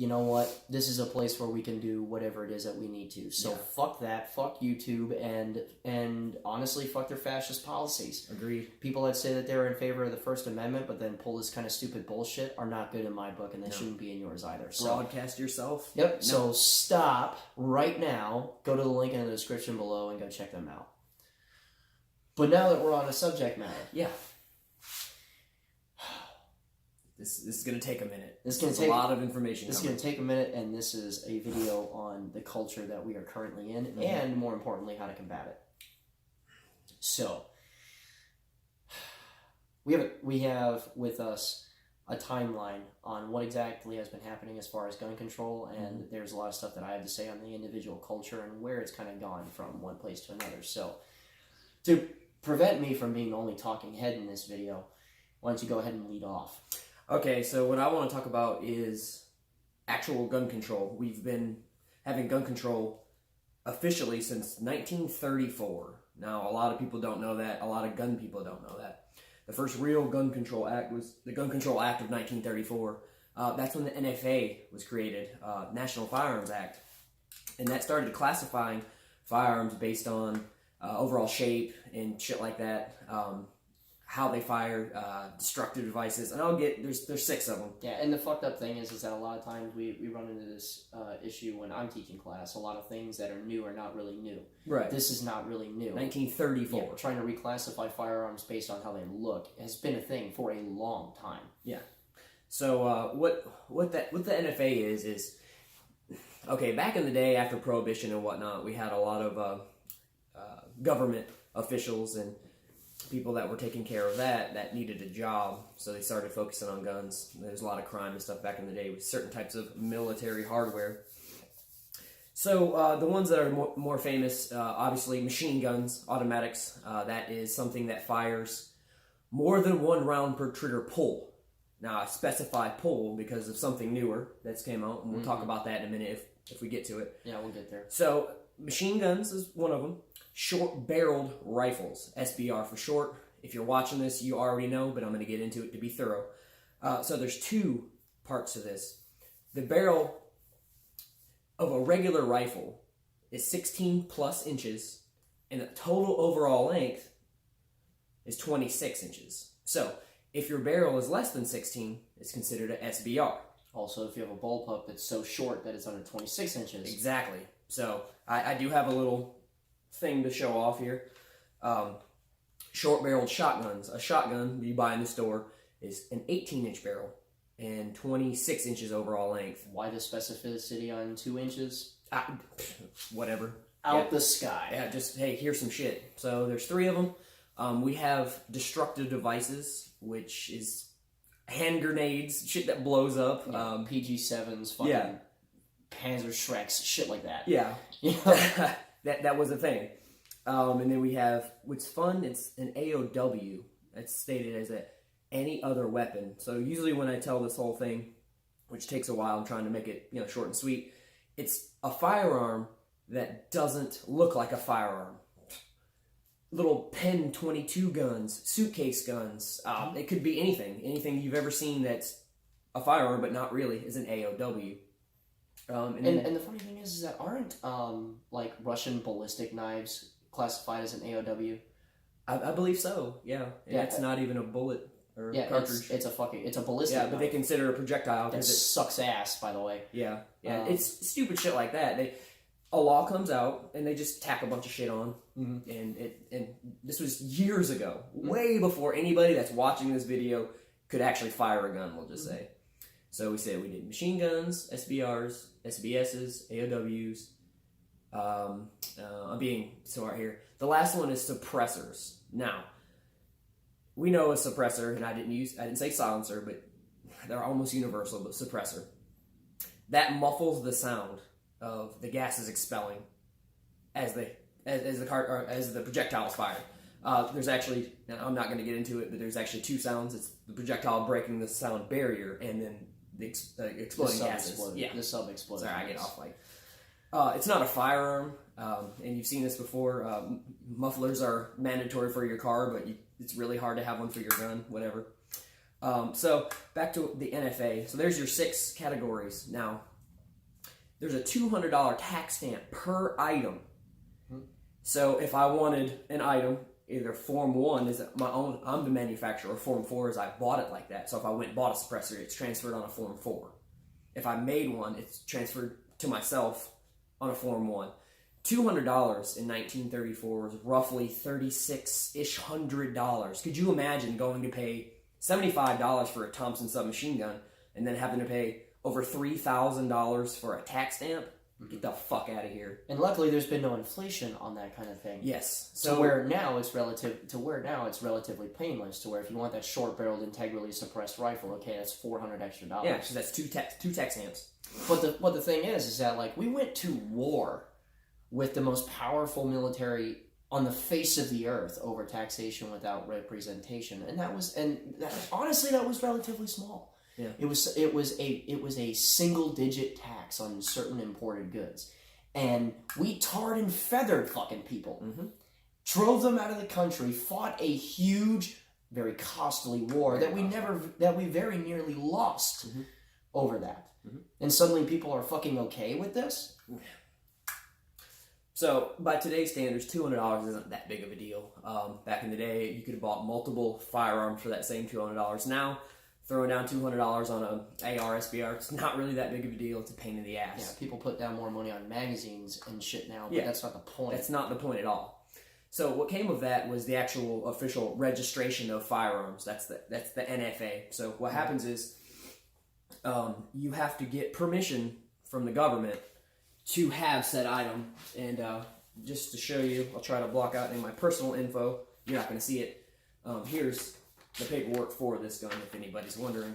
you know what, this is a place where we can do whatever it is that we need to. So fuck that, fuck YouTube, and honestly, fuck their fascist policies. Agreed. People that say that they're in favor of the First Amendment but then pull this kind of stupid bullshit are not good in my book, and they shouldn't be in yours either. So, broadcast yourself. Yep. No. So stop right now, go to the link in the description below and go check them out. But now that we're on a subject matter. Yeah. This is going to take a minute. This is a lot of information. This is going to take a minute, and this is a video on the culture that we are currently in, and more importantly, how to combat it. So, we have with us a timeline on what exactly has been happening as far as gun control, and there's a lot of stuff that I have to say on the individual culture and where it's kind of gone from one place to another. So, to prevent me from being the only talking head in this video, why don't you go ahead and lead off? Okay, so what I want to talk about is actual gun control. We've been having gun control officially since 1934. Now, a lot of people don't know that. A lot of gun people don't know that. The first real gun control act was the Gun Control Act of 1934. That's when the NFA was created, National Firearms Act. And that started classifying firearms based on overall shape and shit like that. How they fire, destructive devices, and there's 6 of them. Yeah, and the fucked up thing is that a lot of times we run into this issue when I'm teaching class. A lot of things that are new are not really new. Right. This is not really new. 1934. Yeah, trying to reclassify firearms based on how they look has been a thing for a long time. Yeah. So what the NFA is okay. Back in the day, after Prohibition and whatnot, we had a lot of government officials and people that were taking care of that needed a job, so they started focusing on guns. There's a lot of crime and stuff back in the day with certain types of military hardware. So the ones that are more famous, obviously machine guns, automatics. That is something that fires more than 1 round per trigger pull. Now I specify pull because of something newer that's came out, and we'll talk about that in a minute if we get to it. Yeah, we'll get there. So machine guns is one of them. Short-barreled rifles, SBR for short. If you're watching this, you already know, but I'm going to get into it to be thorough. So there's 2 parts to this. The barrel of a regular rifle is 16 plus inches, and the total overall length is 26 inches. So if your barrel is less than 16, it's considered an SBR. Also, if you have a bullpup that's so short that it's under 26 inches. Exactly. So I do have a little thing to show off here. Short-barreled shotguns. A shotgun you buy in the store is an 18-inch barrel and 26 inches overall length. Why the specificity on 2 inches? Whatever. Out the sky. Yeah, just, hey, here's some shit. So there's 3 of them. We have destructive devices, which is hand grenades, shit that blows up. Yeah, PG-7s, fucking Panzer Shreks, shit like that. Yeah. Yeah. That was a thing. And then we have, what's fun, it's an AOW. That's stated as any other weapon. So usually when I tell this whole thing, which takes a while, I'm trying to make it short and sweet, it's a firearm that doesn't look like a firearm. Little pen 22 guns, suitcase guns, it could be anything. Anything you've ever seen that's a firearm but not really is an AOW. And the funny thing is that aren't like Russian ballistic knives classified as an AOW? I believe so. Yeah, and it's not even a bullet or cartridge. It's a ballistic. Yeah, but they consider a projectile. That sucks ass, by the way. Yeah. It's stupid shit like that. A law comes out and they just tack a bunch of shit on, and this was years ago, way before anybody that's watching this video could actually fire a gun. We'll just say. So we did machine guns, SBRs, SBSs, AOWs. I'm being smart here. The last one is suppressors. Now, we know a suppressor, and I didn't say silencer, but they're almost universal, but suppressor. That muffles the sound of the gases expelling as the projectile is fired. There's actually, I'm not going to get into it, but there's actually 2 sounds. It's the projectile breaking the sound barrier, and then the exploding gases. Yeah, the sub-exploding. Sorry, I get off like. It's not a firearm, and you've seen this before. Mufflers are mandatory for your car, but it's really hard to have one for your gun, whatever. So back to the NFA. So there's your 6 categories. Now, there's a $200 tax stamp per item. So if I wanted an item, either Form 1 is my own, I'm the manufacturer, or Form 4 is I bought it like that. So if I went and bought a suppressor, it's transferred on a Form 4. If I made one, it's transferred to myself on a Form 1. $200 in 1934 was roughly $36-ish hundred. Could you imagine going to pay $75 for a Thompson submachine gun and then having to pay over $3,000 for a tax stamp? Get the fuck out of here. And luckily, there's been no inflation on that kind of thing. Yes. So where now it's relatively painless. To where if you want that short-barreled, integrally suppressed rifle, okay, that's $400 extra. Yeah, because that's two tax stamps. But the thing is that like we went to war with the most powerful military on the face of the earth over taxation without representation, and honestly that was relatively small. Yeah. It was a single-digit tax on certain imported goods, and we tarred and feathered fucking people, drove them out of the country, fought a huge, very costly war that we very nearly lost over that, and suddenly people are fucking okay with this. So by today's standards, $200 isn't that big of a deal. Back in the day, you could have bought multiple firearms for that same $200. Now, throwing down $200 on a AR, SBR, it's not really that big of a deal. It's a pain in the ass. Yeah, people put down more money on magazines and shit now, but that's not the point. That's not the point at all. So what came of that was the actual official registration of firearms. That's the NFA. So what happens is you have to get permission from the government to have said item. And just to show you, I'll try to block out any of my personal info. You're not going to see it. Here's the paperwork for this gun, if anybody's wondering.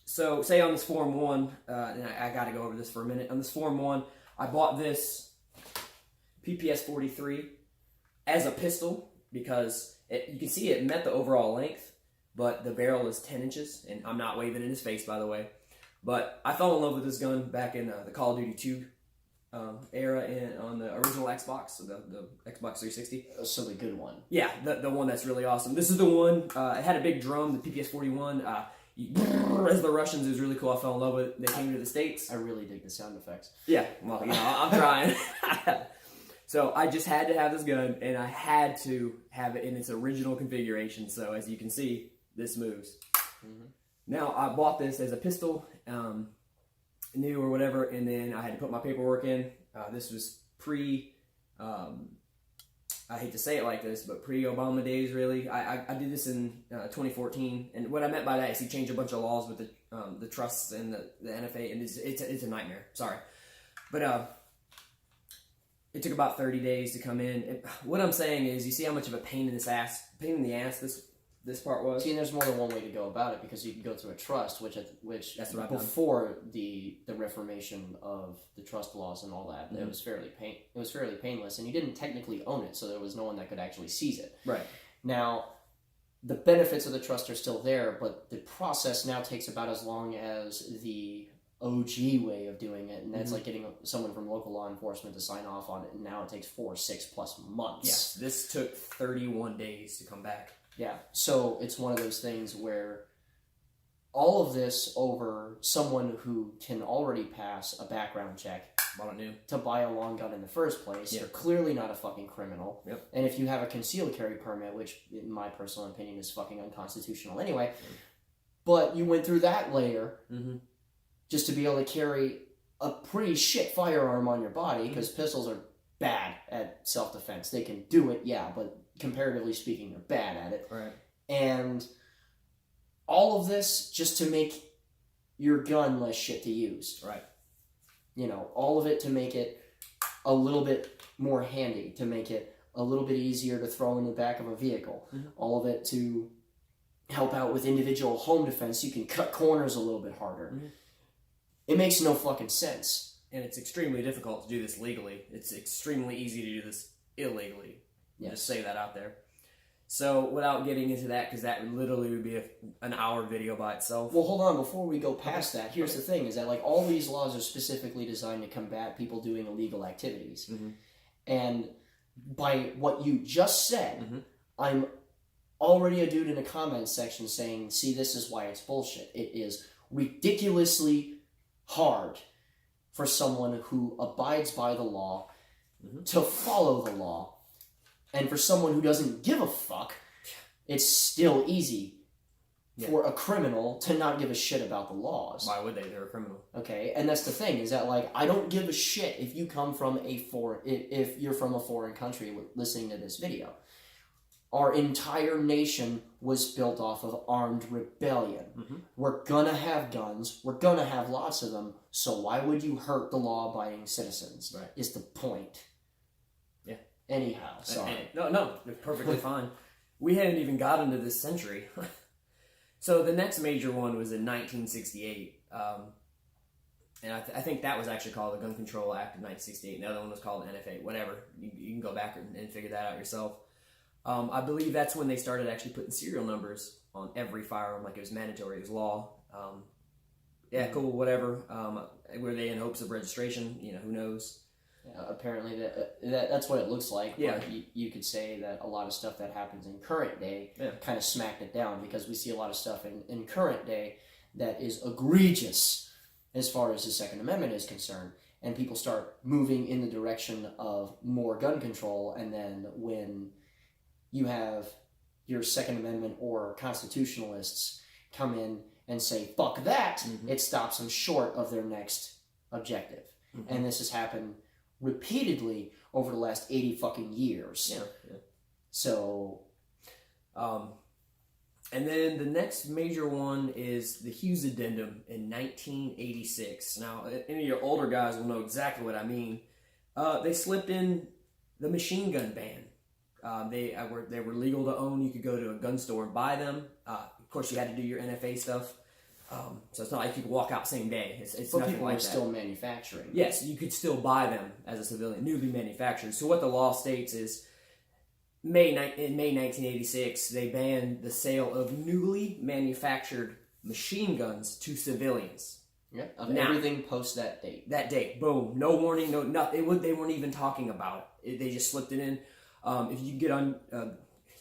So say on this Form 1, and I got to go over this for a minute. On this Form 1, I bought this PPS-43 as a pistol because you can see it met the overall length, but the barrel is 10 inches, and I'm not waving in his face, by the way. But I fell in love with this gun back in the Call of Duty 2 era on the original Xbox, so the Xbox 360. So the good one. Yeah, the one that's really awesome. This is the one, it had a big drum, the PPS-41. As the Russians, it was really cool. I fell in love with it. They came to the States. I really dig the sound effects. Yeah, well, I'm trying. So I just had to have this gun, and I had to have it in its original configuration. So as you can see, this moves. Now, I bought this as a pistol, new or whatever, and then I had to put my paperwork in. This was I hate to say it like this, but pre-Obama days, really. I did this in 2014, and what I meant by that is he changed a bunch of laws with the trusts and the NFA, and it's a nightmare. Sorry. But it took about 30 days to come in. And what I'm saying is, you see how much of a pain in the ass this part was? See, and there's more than one way to go about it, because you can go through a trust, which that's what I've done. Before the reformation of the trust laws and all that, it was fairly painless, and you didn't technically own it, so there was no one that could actually seize it. Right. Now, the benefits of the trust are still there, but the process now takes about as long as the OG way of doing it, and that's like getting someone from local law enforcement to sign off on it, and now it takes 4 or 6+ months. Yes, this took 31 days to come back. Yeah, so it's one of those things where all of this over someone who can already pass a background check to buy a long gun in the first place. You're clearly not a fucking criminal. Yep. And if you have a concealed carry permit, which in my personal opinion is fucking unconstitutional anyway, but you went through that layer just to be able to carry a pretty shit firearm on your body, because pistols are bad at self-defense. They can do it, yeah, but comparatively speaking, they're bad at it. Right. And all of this just to make your gun less shit to use. Right. You know, all of it to make it a little bit more handy, to make it a little bit easier to throw in the back of a vehicle. All of it to help out with individual home defense. You can cut corners a little bit harder. It makes no fucking sense. And it's extremely difficult to do this legally. It's extremely easy to do this illegally. Just say that out there. So without getting into that, because that literally would be an hour video by itself. Well, hold on. Before we go past that, here's the thing, is that like all these laws are specifically designed to combat people doing illegal activities. And by what you just said, I'm already a dude in the comments section saying, see, this is why it's bullshit. It is ridiculously hard for someone who abides by the law to follow the law. And for someone who doesn't give a fuck, it's still easy for a criminal to not give a shit about the laws. Why would they? They're a criminal. Okay, and that's the thing, is that, like, I don't give a shit if you come from if you're from a foreign country listening to this video. Our entire nation was built off of armed rebellion. We're gonna have guns, we're gonna have lots of them, so why would you hurt the law-abiding citizens, Right. is the point. Yeah. Anyhow, sorry. No, they're perfectly fine. We hadn't even got into this century. So the next major one was in 1968, and I think that was actually called the Gun Control Act of 1968. The other one was called the NFA, whatever. You can go back and figure that out yourself. I believe that's when they started actually putting serial numbers on every firearm, like it was mandatory, it was law. Yeah, cool, whatever. Were they in hopes of registration? Who knows? Apparently that's what it looks like. Yeah. But you could say that a lot of stuff that happens in current day kind of smacked it down, because we see a lot of stuff in current day that is egregious as far as the Second Amendment is concerned, and people start moving in the direction of more gun control, and then when you have your Second Amendment or constitutionalists come in and say fuck that, it stops them short of their next objective. And this has happened repeatedly over the last 80 fucking years. Yeah. So, and then the next major one is the Hughes Addendum in 1986. Now, any of your older guys will know exactly what I mean. They slipped in the machine gun ban. They were legal to own. You could go to a gun store and buy them. Of course, you had to do your NFA stuff. So it's not like you could walk out same day. It's but nothing people like are that. still manufacturing. Yes, you could still buy them as a civilian, newly manufactured. So what the law states is, in May 1986, they banned the sale of newly manufactured machine guns to civilians. Yeah. Now- Everything post that date. That day, boom, no warning, no nothing. They weren't even talking about it. They just slipped it in. If you get on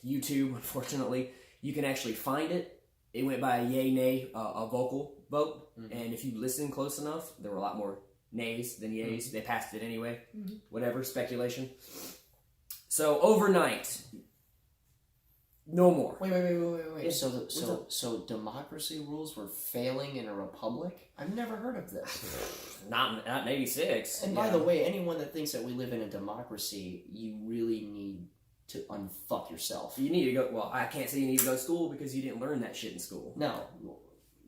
YouTube, unfortunately, you can actually find it. It went by a yay, nay, a vocal vote. And if you listen close enough, there were a lot more nays than yays. They passed it anyway. Whatever, speculation. So overnight, no more. Wait. Yeah. So democracy rules were failing in a republic? I've never heard of this. Not in 86. And by the way, anyone that thinks that we live in a democracy, you really need to unfuck yourself. You need to go, well, I can't say you need to go to school because you didn't learn that shit in school. No.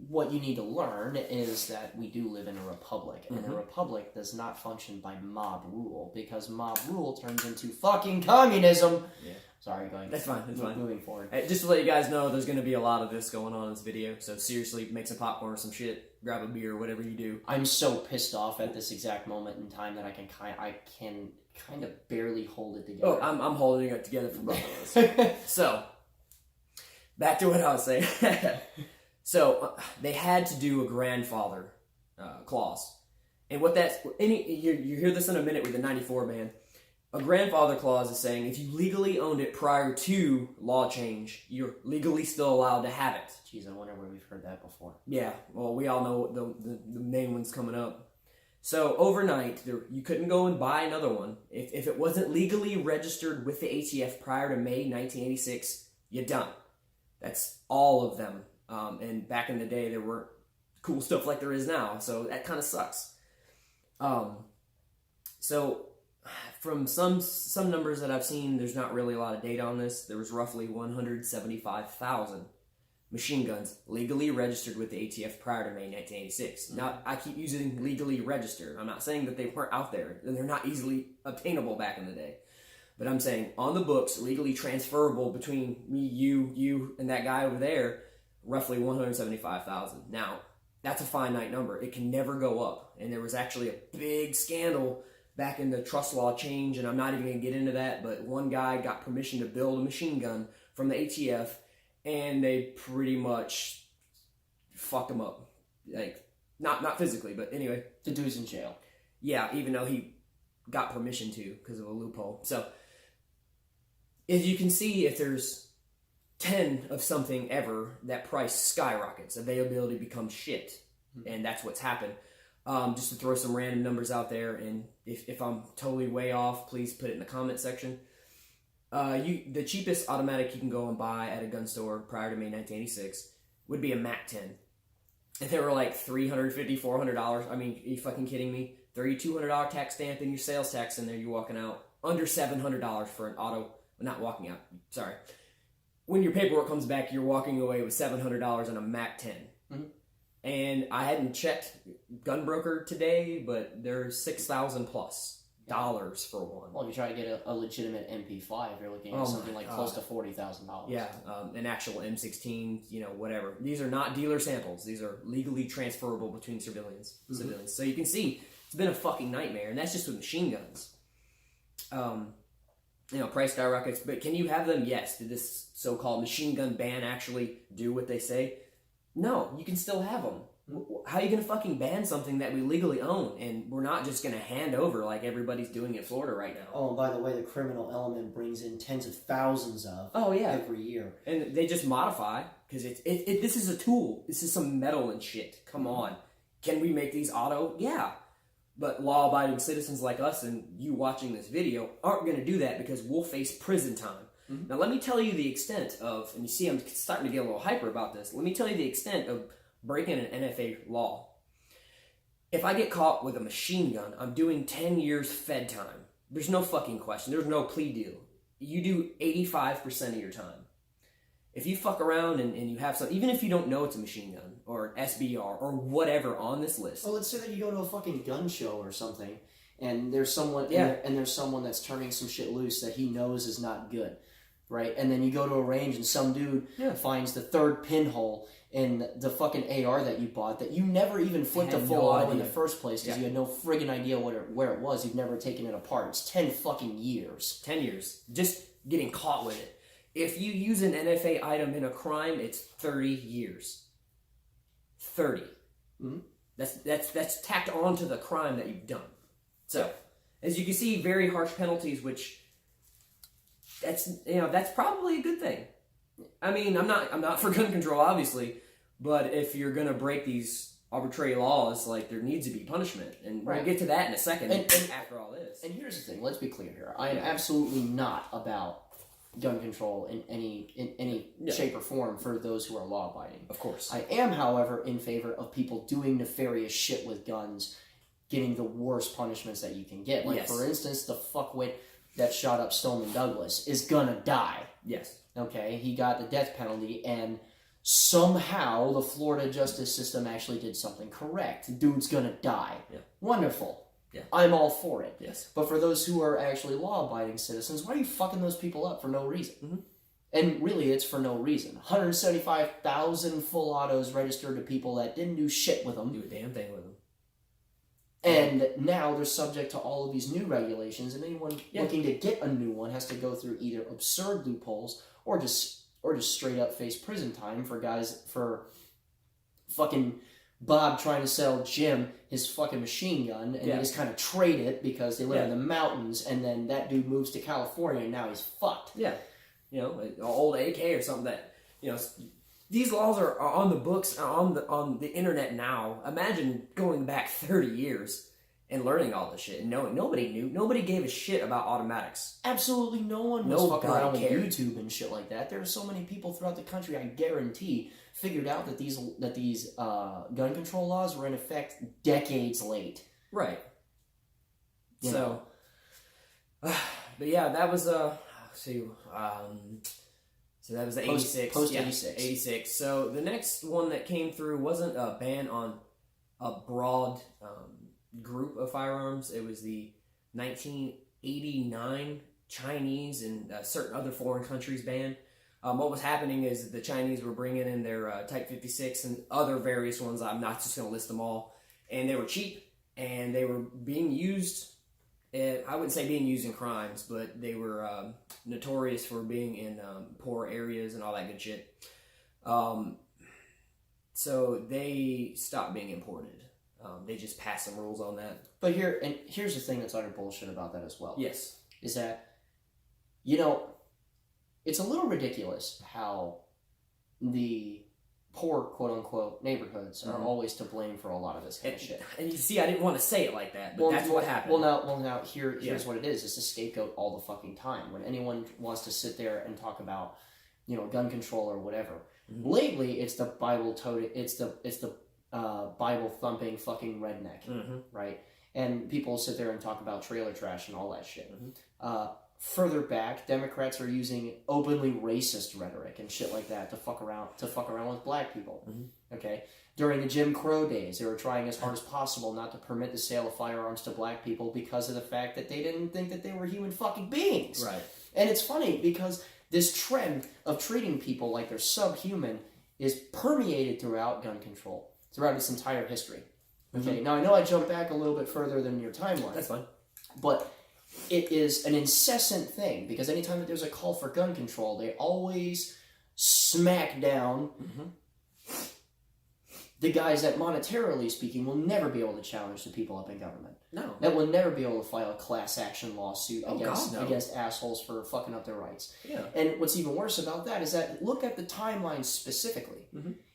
What you need to learn is that we do live in a republic, and a republic does not function by mob rule, because mob rule turns into fucking communism. Yeah. Sorry, going. That's fine. Moving forward. Hey, just to let you guys know, there's going to be a lot of this going on in this video. So seriously, make some popcorn or some shit, grab a beer, whatever you do. I'm so pissed off at this exact moment in time that I can kind of barely hold it together. Oh, I'm holding it together for both of us. So, back to what I was saying. So, they had to do a grandfather clause. And what that's... You hear this in a minute with the 94 ban. A grandfather clause is saying if you legally owned it prior to law change, you're legally still allowed to have it. Jeez, I wonder where we've heard that before. Yeah, well, we all know the main one's coming up. So overnight, you couldn't go and buy another one. If it wasn't legally registered with the ATF prior to May 1986, you're done. That's all of them. And back in the day, there weren't cool stuff like there is now, so that kind of sucks. So from some numbers that I've seen, there's not really a lot of data on this. There was roughly 175,000 machine guns legally registered with the ATF prior to May 1986. Now, I keep using legally registered. I'm not saying that they weren't out there, and they're not easily obtainable back in the day. But I'm saying on the books, legally transferable between me, you, and that guy over there, roughly 175,000. Now, that's a finite number. It can never go up. And there was actually a big scandal back in the trust law change, and I'm not even going to get into that, but one guy got permission to build a machine gun from the ATF, and they pretty much fucked him up. Like, not physically, but anyway. The dude's in jail. Yeah, even though he got permission to because of a loophole. So, if you can see, if there's 10 of something ever, that price skyrockets. Availability becomes shit. And that's what's happened. Just to throw some random numbers out there, and if I'm totally way off, please put it in the comment section. The cheapest automatic you can go and buy at a gun store prior to May 1986 would be a MAC-10. If they were like $350, $400, I mean, are you fucking kidding me? $3,200 tax stamp and your sales tax in there, you're walking out under $700 for an auto. Not walking out, sorry. When your paperwork comes back, you're walking away with $700 on a MAC-10. Mm-hmm. And I hadn't checked Gunbroker today, but they're $6,000 plus dollars for one. Well, if you try to get a legitimate MP5, you're looking at something like close to $40,000. Yeah, an actual M16, whatever. These are not dealer samples. These are legally transferable between civilians. So you can see it's been a fucking nightmare, and that's just with machine guns. Price skyrockets, but can you have them? Yes. Did this so-called machine gun ban actually do what they say? No, you can still have them. How are you going to fucking ban something that we legally own, and we're not just going to hand over like everybody's doing in Florida right now? Oh, and by the way, the criminal element brings in tens of thousands of every year. And they just modify, because this is a tool. This is some metal and shit. Come on. Can we make these auto? Yeah. But law-abiding citizens like us and you watching this video aren't going to do that because we'll face prison time. Mm-hmm. Now, let me tell you the extent of, and you see I'm starting to get a little hyper about this, let me tell you the extent of breaking an NFA law. If I get caught with a machine gun, I'm doing 10 years fed time. There's no fucking question. There's no plea deal. You do 85% of your time. If you fuck around and you have some, even if you don't know it's a machine gun or an SBR or whatever on this list. Well, let's say that you go to a fucking gun show or something, and there's someone, and there's someone that's turning some shit loose that he knows is not good, right? And then you go to a range and some dude finds the third pinhole in the fucking AR that you bought that you never even flipped a full auto in the first place because you had no friggin' idea where it was. You've never taken it apart. It's 10 fucking years. 10 years. Just getting caught with it. If you use an NFA item in a crime, it's 30 years. 30. Mm-hmm. That's tacked on to the crime that you've done. So, as you can see, very harsh penalties, which that's probably a good thing. I mean, I'm not for gun control, obviously, but if you're gonna break these arbitrary laws, like, there needs to be punishment, and we'll get to that in a second. And after all this, and here's the thing. Let's be clear here. I am absolutely not about gun control in any shape or form for those who are law-abiding. Of course. I am, however, in favor of people doing nefarious shit with guns getting the worst punishments that you can get. Like, for instance, the fuckwit that shot up Stoneman Douglas is gonna die. Yes. Okay? He got the death penalty, and somehow the Florida justice system actually did something correct. The dude's gonna die. Yeah. Wonderful. Yeah. I'm all for it. Yes. But for those who are actually law-abiding citizens, why are you fucking those people up for no reason? Mm-hmm. And really, it's for no reason. 175,000 full autos registered to people that didn't do shit with them. Do a damn thing with them. And now they're subject to all of these new regulations, and anyone looking to get a new one has to go through either absurd loopholes or just straight up face prison time for fucking Bob trying to sell Jim his fucking machine gun, and they just kind of trade it because they live in the mountains, and then that dude moves to California, and now he's fucked. Yeah. An old AK or something that, these laws are on the books, on the internet now. Imagine going back 30 years and learning all this shit and knowing nobody knew. Nobody gave a shit about automatics. Absolutely no one was fucking around with YouTube and shit like that. There are so many people throughout the country, I guarantee, figured out that these gun control laws were in effect decades late. Right. But yeah, that was so that was the 86. Post 86. 86. So the next one that came through wasn't a ban on a broad group of firearms. It was the 1989 Chinese and certain other foreign countries ban. What was happening is the Chinese were bringing in their Type 56 and other various ones. I'm not just going to list them all. And they were cheap, and they were being used. I wouldn't say being used in crimes, but they were notorious for being in poor areas and all that good shit. So they stopped being imported. They just passed some rules on that. But here's the thing that's utter bullshit about that as well. Yes. Is that, it's a little ridiculous how the poor quote unquote neighborhoods are always to blame for a lot of this kind of shit. And you see, I didn't want to say it like that, but that's what happened. Well, now here's what it is. It's a scapegoat all the fucking time. When anyone wants to sit there and talk about, gun control or whatever. Mm-hmm. Lately, it's the Bible Bible thumping fucking redneck, right? And people sit there and talk about trailer trash and all that shit. Further back, Democrats are using openly racist rhetoric and shit like that to fuck around with black people. Okay, during the Jim Crow days, they were trying as hard as possible not to permit the sale of firearms to black people because of the fact that they didn't think that they were human fucking beings. Right. And it's funny because this trend of treating people like they're subhuman is permeated throughout gun control, throughout its entire history. Okay, now I know I jumped back a little bit further than your timeline. That's fine. But it is an incessant thing because anytime that there's a call for gun control, they always smack down the guys that, monetarily speaking, will never be able to challenge the people up in government. No. That will never be able to file a class action lawsuit God, no. against assholes for fucking up their rights. Yeah. And what's even worse about that is that look at the timeline specifically.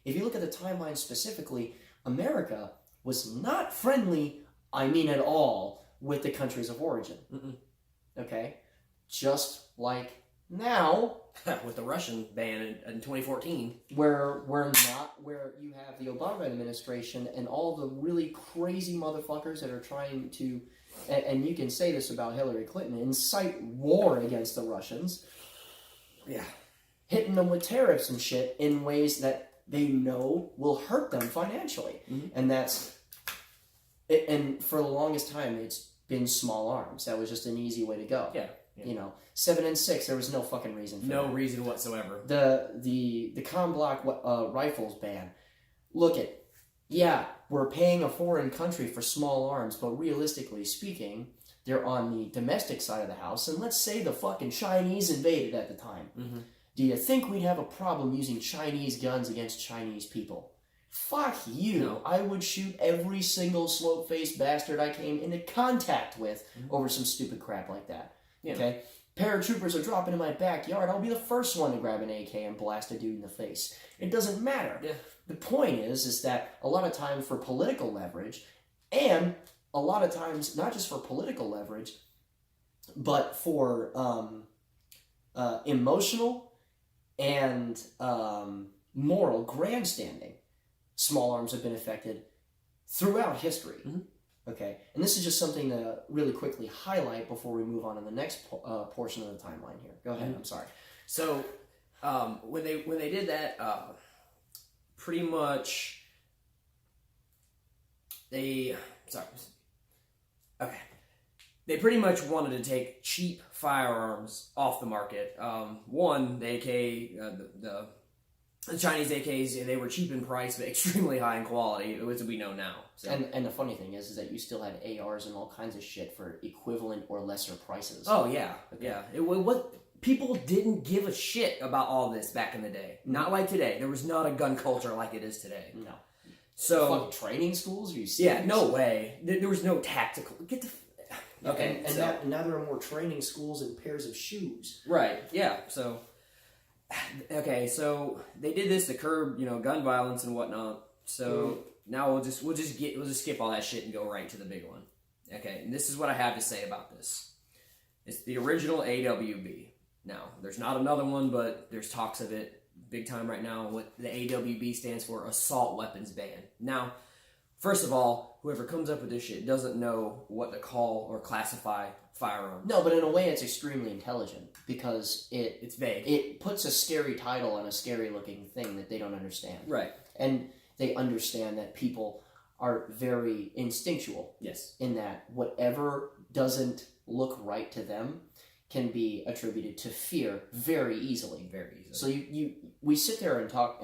If you look at the timeline specifically, America was not friendly, at all, with the countries of origin. Okay? Just like now, with the Russian ban in 2014, where you have the Obama administration and all the really crazy motherfuckers that are trying to, and you can say this about Hillary Clinton, incite war against the Russians. Yeah. Hitting them with tariffs and shit in ways that they know will hurt them financially. And and for the longest time, it's been small arms. That was just an easy way to go. Yeah. 7 and 6, there was no fucking reason for no that. reason whatsoever. The Comblock rifles ban. Look at, we're paying a foreign country for small arms, but realistically speaking, they're on the domestic side of the house, and let's say the fucking Chinese invaded at the time. Do you think we'd have a problem using Chinese guns against Chinese people? Fuck you. No. I would shoot every single slope-faced bastard I came into contact with over some stupid crap like that. Yeah. Okay? Paratroopers are dropping in my backyard. I'll be the first one to grab an AK and blast a dude in the face. It doesn't matter. Yeah. The point is that a lot of time for political leverage, and a lot of times not just for political leverage, but for emotional and moral grandstanding, small arms have been affected throughout history. Okay, and this is just something to really quickly highlight before we move on to the next portion of the timeline here. Go ahead. I'm sorry. So when they did that, pretty much they pretty much wanted to take cheap firearms off the market. One, the AK, the Chinese AKs, they were cheap in price but extremely high in quality, as we know now. So. And the funny thing is that you still had ARs and all kinds of shit for equivalent or lesser prices. Oh yeah, yeah. What people didn't give a shit about all this back in the day. Not like today. There was not a gun culture like it is today. No. So fucking training schools? Are you serious? Yeah, no way. There was no tactical. Get the. Okay. And now there are more training schools and pairs of shoes. Right. Yeah. So. Okay, so they did this to curb, gun violence and whatnot. So now we'll just skip all that shit and go right to the big one. Okay, and this is what I have to say about this. It's the original AWB. Now, there's not another one, but there's talks of it big time right now. What the AWB stands for, Assault Weapons Ban. Now, first of all, whoever comes up with this shit doesn't know what to call or classify firearms. No, but in a way it's extremely intelligent because it's vague. It puts a scary title on a scary looking thing that they don't understand. Right. And they understand that people are very instinctual. Yes. In that whatever doesn't look right to them can be attributed to fear very easily. Very easily. So we sit there and talk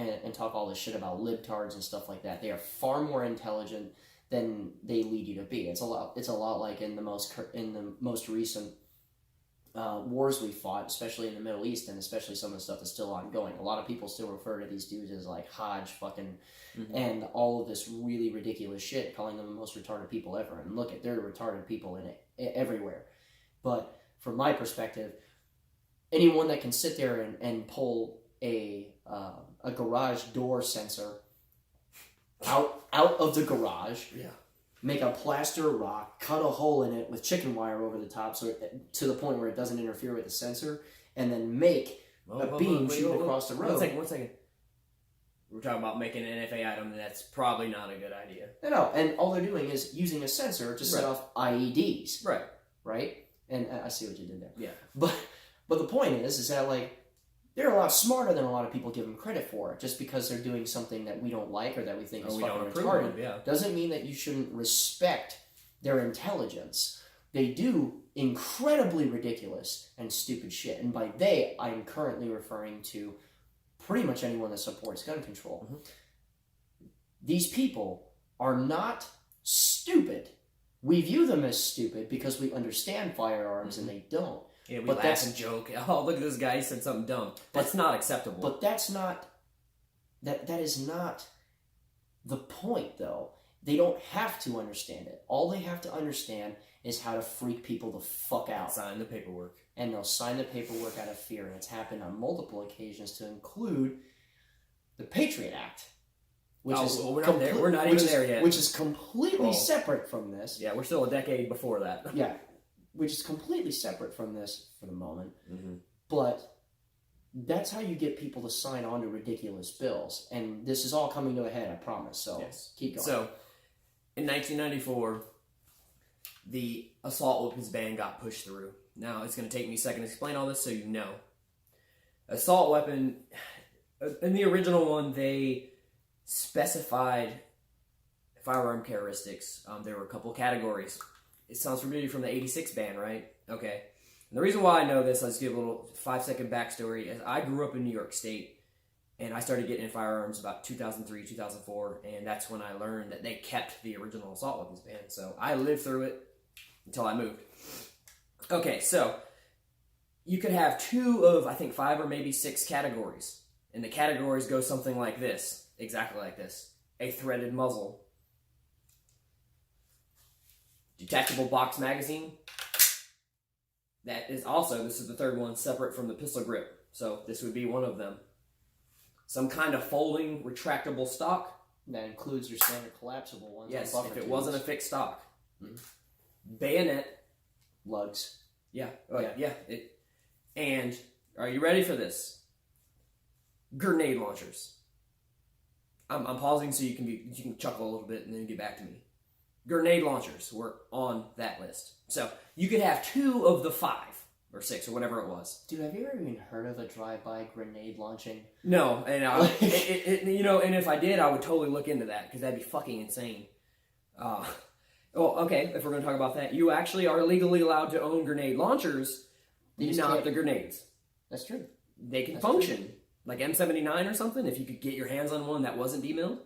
all this shit about libtards and stuff like that. They are far more intelligent than they lead you to be. It's a lot like in the most recent wars we fought, especially in the Middle East, and especially some of the stuff that's still ongoing. A lot of people still refer to these dudes as like Hajj fucking and all of this really ridiculous shit, calling them the most retarded people ever. And look, there are retarded people in it everywhere. But from my perspective, anyone that can sit there and pull a a garage door sensor out of the garage. Yeah. Make a plaster rock, cut a hole in it with chicken wire over the top, to the point where it doesn't interfere with the sensor, and then make a beam shooting across the road. One second. We're talking about making an NFA item, and that's probably not a good idea. No, and all they're doing is using a sensor to set off IEDs. Right. Right? And I see what you did there. Yeah. But the point is that, like, they're a lot smarter than a lot of people give them credit for. Just because they're doing something that we don't like or that we think is fucking retarded doesn't mean that you shouldn't respect their intelligence. They do incredibly ridiculous and stupid shit. And by they, I'm currently referring to pretty much anyone that supports gun control. Mm-hmm. These people are not stupid. We view them as stupid because we understand firearms and they don't. Yeah, we laugh and joke. Oh, look at this guy, he said something dumb. That's not acceptable. But that's not... That is not the point, though. They don't have to understand it. All they have to understand is how to freak people the fuck out. Sign the paperwork. And they'll sign the paperwork out of fear. And it's happened on multiple occasions to include the Patriot Act. Which is we're not there. We're not even there yet. Which is completely separate from this. Yeah, we're still a decade before that. Yeah, which is completely separate from this for the moment. Mm-hmm. But that's how you get people to sign on to ridiculous bills. And this is all coming to a head, I promise. So keep going. So, in 1994, the assault weapons ban got pushed through. Now, it's going to take me a second to explain all this so you know. Assault weapon, in the original one, they specified firearm characteristics. There were a couple of categories. It sounds familiar from the 86 ban, right? Okay. And the reason why I know this, I'll just give a little 5-second backstory, is I grew up in New York State, and I started getting in firearms about 2003, 2004, and that's when I learned that they kept the original assault weapons ban. So I lived through it until I moved. Okay, so you could have 2 of, I think, 5 or maybe 6 categories. And the categories go something like this, exactly like this. A threaded muzzle. Detachable box magazine. That is also, this is the third one, separate from the pistol grip. So this would be one of them. Some kind of folding, retractable stock. That includes your standard collapsible ones. Yes, like if it wasn't a fixed stock. Mm-hmm. Bayonet. Lugs. Yeah. And, are you ready for this? Grenade launchers. I'm pausing so you can chuckle a little bit and then get back to me. Grenade launchers were on that list. So you could have 2 of the 5 or 6 or whatever it was. Dude, have you ever even heard of a drive-by grenade launching? No, and and if I did, I would totally look into that because that'd be fucking insane. Okay, if we're going to talk about that, you actually are legally allowed to own grenade launchers, not the grenades. That's true. They can function. Like M79 or something, if you could get your hands on one that wasn't demilled,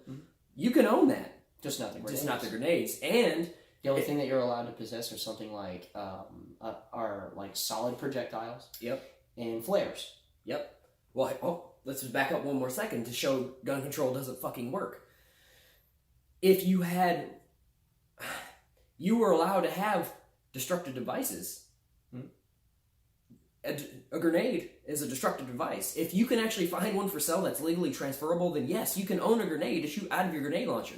you can own that. Just not the grenades. Just not the grenades. And the only thing that you're allowed to possess are something like are like solid projectiles. Yep. And flares. Yep. Well, let's just back up one more second to show gun control doesn't fucking work. If you were allowed to have destructive devices. A grenade is a destructive device. If you can actually find one for sale that's legally transferable, then yes, you can own a grenade to shoot out of your grenade launcher.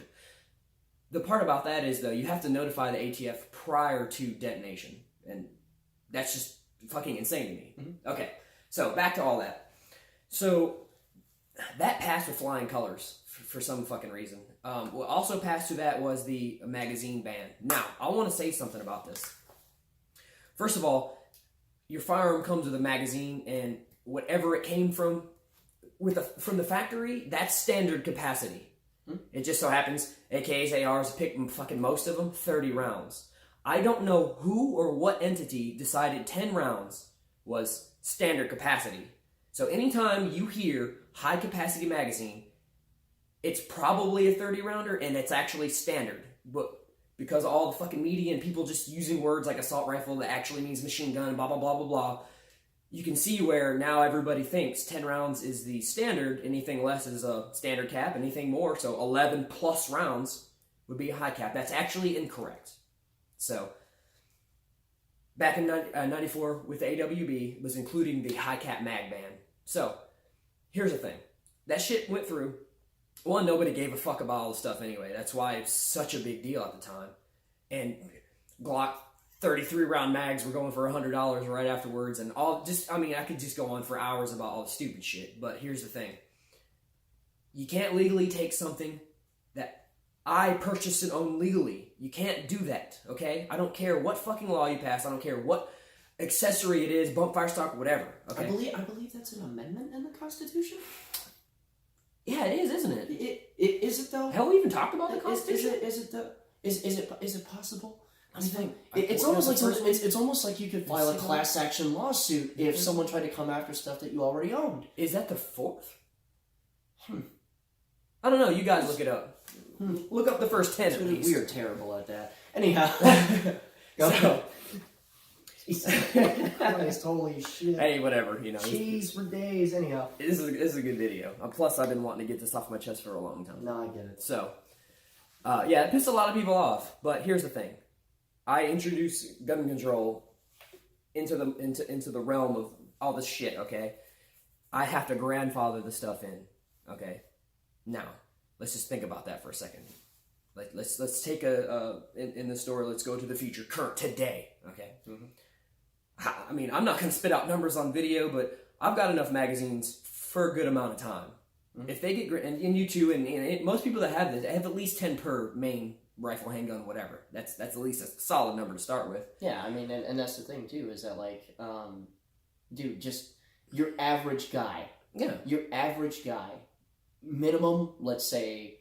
The part about that is, though, you have to notify the ATF prior to detonation. And that's just fucking insane to me. Mm-hmm. Okay, so back to all that. So that passed with flying colors for some fucking reason. What also passed to that was the magazine ban. Now, I want to say something about this. First of all, your firearm comes with a magazine, and whatever it came from the factory, that's standard capacity. It just so happens, AKs, ARs, pick fucking most of them, 30 rounds. I don't know who or what entity decided 10 rounds was standard capacity. So anytime you hear high capacity magazine, it's probably a 30 rounder, and it's actually standard. But because all the fucking media and people just using words like assault rifle that actually means machine gun, blah, blah, blah, blah, blah, you can see where now everybody thinks 10 rounds is the standard, anything less is a standard cap, anything more, so 11 plus rounds would be a high cap. That's actually incorrect. So, back in 94 with the AWB was including the high cap mag ban. So, here's the thing. that shit went through. One, nobody gave a fuck about all the stuff anyway. That's why it's such a big deal at the time. And Glock 33 round mags were going for $100 right afterwards, and all just, I mean, I could just go on for hours about all the stupid shit, but here's the thing. You can't legally take something that I purchased and own legally. You can't do that, okay? I don't care what fucking law you pass, I don't care what accessory it is, bump, fire, stock, whatever, okay? I believe that's an amendment in the Constitution. Yeah, it is, isn't it? Is it though? Hell, we even talked about the Constitution? Is it possible? I mean, think it's almost like it's almost like you could file a class action lawsuit if someone tried to come after stuff that you already owned. Is that the 4th? I don't know. You guys look it up. Look up the first 10 at least. We are terrible at that. Anyhow, So, Christ, holy shit! hey, whatever. You know, Cheese for days. Anyhow, this is a good video. Plus, I've been wanting to get this off my chest for a long time. no, I get it. So, yeah, it pissed a lot of people off. But here's the thing: I introduced gun control into the realm of all this shit. Okay, I have to grandfather the stuff in. Okay, now let's just think about that for a second. Let's take in the story. Let's go to the future, current today. Okay. Mm-hmm. I mean, I'm not gonna spit out numbers on video, but I've got enough magazines for a good amount of time. Mm-hmm. If they get and you too, and most people that have this have at least 10 per main rifle, handgun, whatever. That's at least a solid number to start with. Yeah, I mean, and that's the thing too, is that like, dude, just your average guy. Yeah. Your average guy, minimum, let's say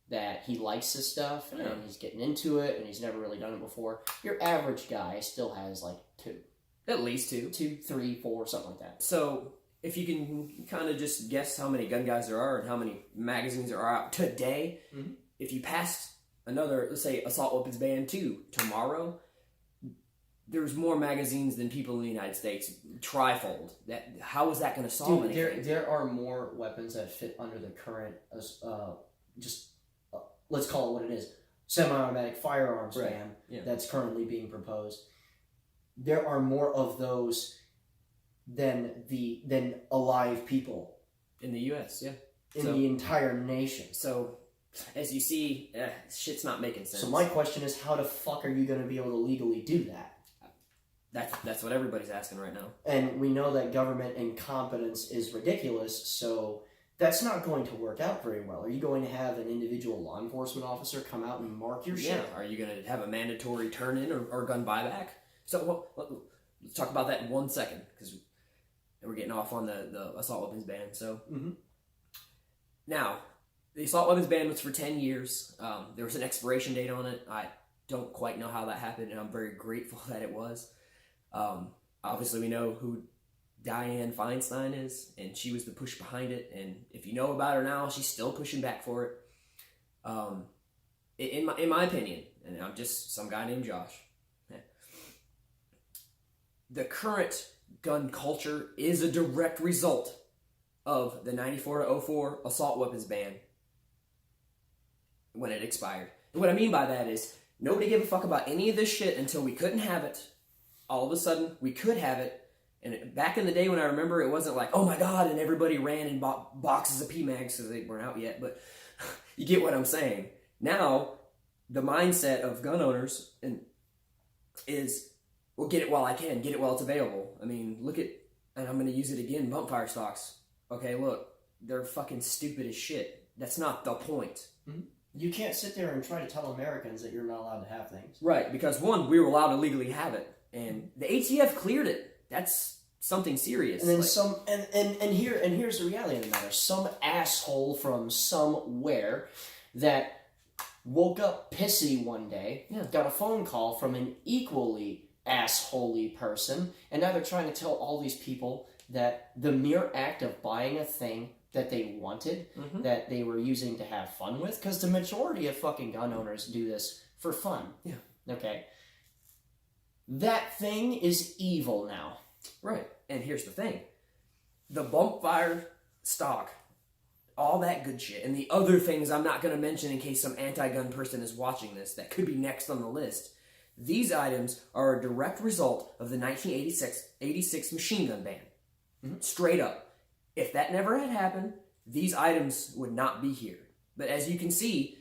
that he likes this stuff and he's getting into it and he's never really done it before. Your average guy still has like 2. At least 2. 2, 3, 4, something like that. So if you can kind of just guess how many gun guys there are and how many magazines there are out today, if you passed another, let's say, assault weapons ban 2 tomorrow, there's more magazines than people in the United States. Trifold. How is that going to solve anything? There are more weapons that fit under the current, let's call it what it is, semi-automatic firearms ban that's currently being proposed. There are more of those than alive people in the U.S. Yeah, in the entire nation. So, as you see, shit's not making sense. So my question is, how the fuck are you going to be able to legally do that? That's what everybody's asking right now. And we know that government incompetence is ridiculous, so that's not going to work out very well. Are you going to have an individual law enforcement officer come out and mark your shit? Yeah. Are you going to have a mandatory turn-in or gun buyback? So let's talk about that in 1 second, because we're getting off on the assault weapons ban. So now, the assault weapons ban was for 10 years. There was an expiration date on it. I don't quite know how that happened, and I'm very grateful that it was. Obviously, we know who Dianne Feinstein is, and she was the push behind it. And if you know about her now, she's still pushing back for it. In my opinion, and I'm just some guy named Josh, the current gun culture is a direct result of the 94 to 04 assault weapons ban when it expired. And what I mean by that is nobody gave a fuck about any of this shit until we couldn't have it. All of a sudden, we could have it. And back in the day when I remember, it wasn't like, oh my god, and everybody ran and bought boxes of PMags because they weren't out yet. But you get what I'm saying. Now, the mindset of gun owners is, well, get it while I can, get it while it's available. I mean, look at, and I'm going to use it again, bump fire stocks. Okay, look, they're fucking stupid as shit. That's not the point. You can't sit there and try to tell Americans that you're not allowed to have things. Right, because one, we were allowed to legally have it, and the ATF cleared it. That's something serious. And then here's the reality of the matter. Some asshole from somewhere that woke up pissy one day, got a phone call from an equally assholey person, and now they're trying to tell all these people that the mere act of buying a thing that they wanted, that they were using to have fun with, because the majority of fucking gun owners do this for fun. Yeah. Okay. That thing is evil now. Right. And here's the thing. The bump fire stock, all that good shit, and the other things I'm not going to mention in case some anti-gun person is watching this that could be next on the list, these items are a direct result of the 1986 machine gun ban. Straight up. If that never had happened, these items would not be here. But as you can see,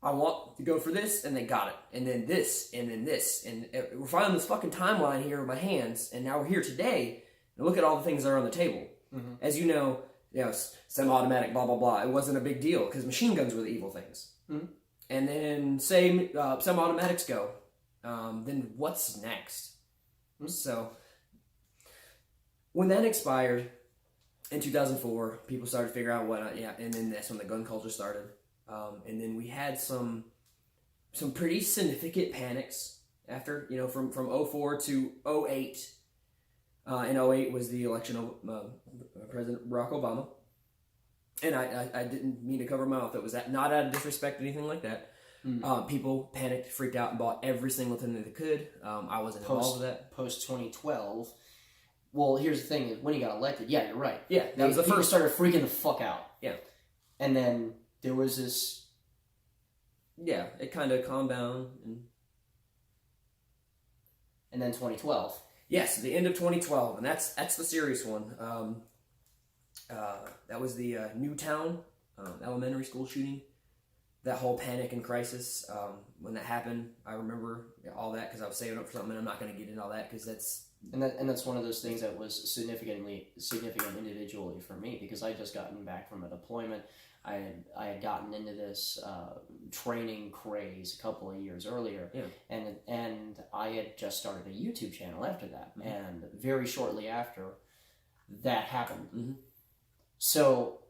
I want to go for this, and they got it. And then this, and then this. And we're finally on this fucking timeline here with my hands, and now we're here today, and look at all the things that are on the table. Mm-hmm. As you know, semi-automatic, blah, blah, blah. It wasn't a big deal, because machine guns were the evil things. Mm-hmm. And then, say, semi-automatics go. Then what's next? Mm-hmm. So, when that expired, in 2004, people started to figure out and then that's when the gun culture started. And then we had some pretty significant panics after, from 04 to 08. In 08 was the election of President Barack Obama. And I didn't mean to cover my mouth. It was not out of disrespect or anything like that. Mm. People panicked, freaked out, and bought every single thing that they could. I wasn't involved with that. Post 2012. Well, here's the thing: when he got elected, yeah, you're right. Yeah, that was the people first. Started freaking the fuck out. Yeah, and then there was this. Yeah, it kind of calmed down, and then 2012. Yes, the end of 2012, and that's the serious one. That was the Newtown elementary school shooting. That whole panic and crisis. When that happened, I remember all that because I was saving up for something, and I'm not going to get into all that because that's. And that's one of those things that was significant individually for me because I had just gotten back from a deployment. I had gotten into this training craze a couple of years earlier, and I had just started a YouTube channel after that, mm-hmm. and very shortly after that happened. Mm-hmm. So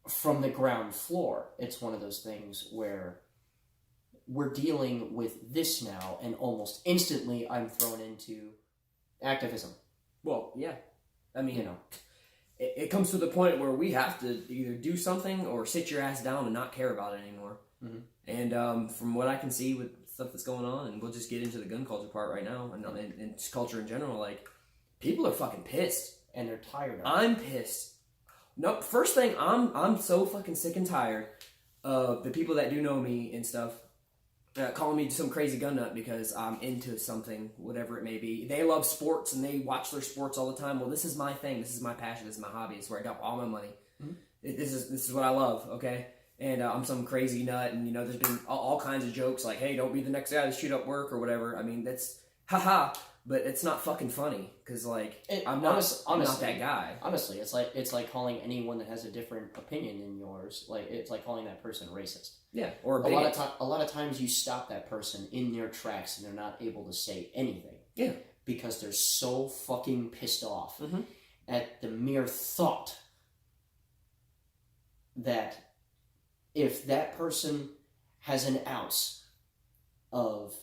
from the ground floor, it's one of those things where we're dealing with this now, and almost instantly I'm thrown into activism. Well, yeah. I mean, it comes to the point where we have to either do something or sit your ass down and not care about it anymore. Mm-hmm. And from what I can see with stuff that's going on, and we'll just get into the gun culture part right now, and just culture in general, like, people are fucking pissed. And they're tired of it. I'm pissed. No, first thing, I'm so fucking sick and tired of the people that do know me and stuff calling me some crazy gun nut because I'm into something, whatever it may be. They love sports and they watch their sports all the time. Well, this is my thing. This is my passion. This is my hobby. It's where I dump all my money. Mm-hmm. This is what I love, okay? And I'm some crazy nut, and, there's been all kinds of jokes like, hey, don't be the next guy to shoot up work or whatever. I mean, that's, haha, but it's not fucking funny because, like, I'm not that guy. Honestly, it's like calling anyone that has a different opinion than yours, like, it's like calling that person racist. Yeah, or a lot of times you stop that person in their tracks and they're not able to say anything. Yeah, because they're so fucking pissed off mm-hmm. at the mere thought that if that person has an ounce of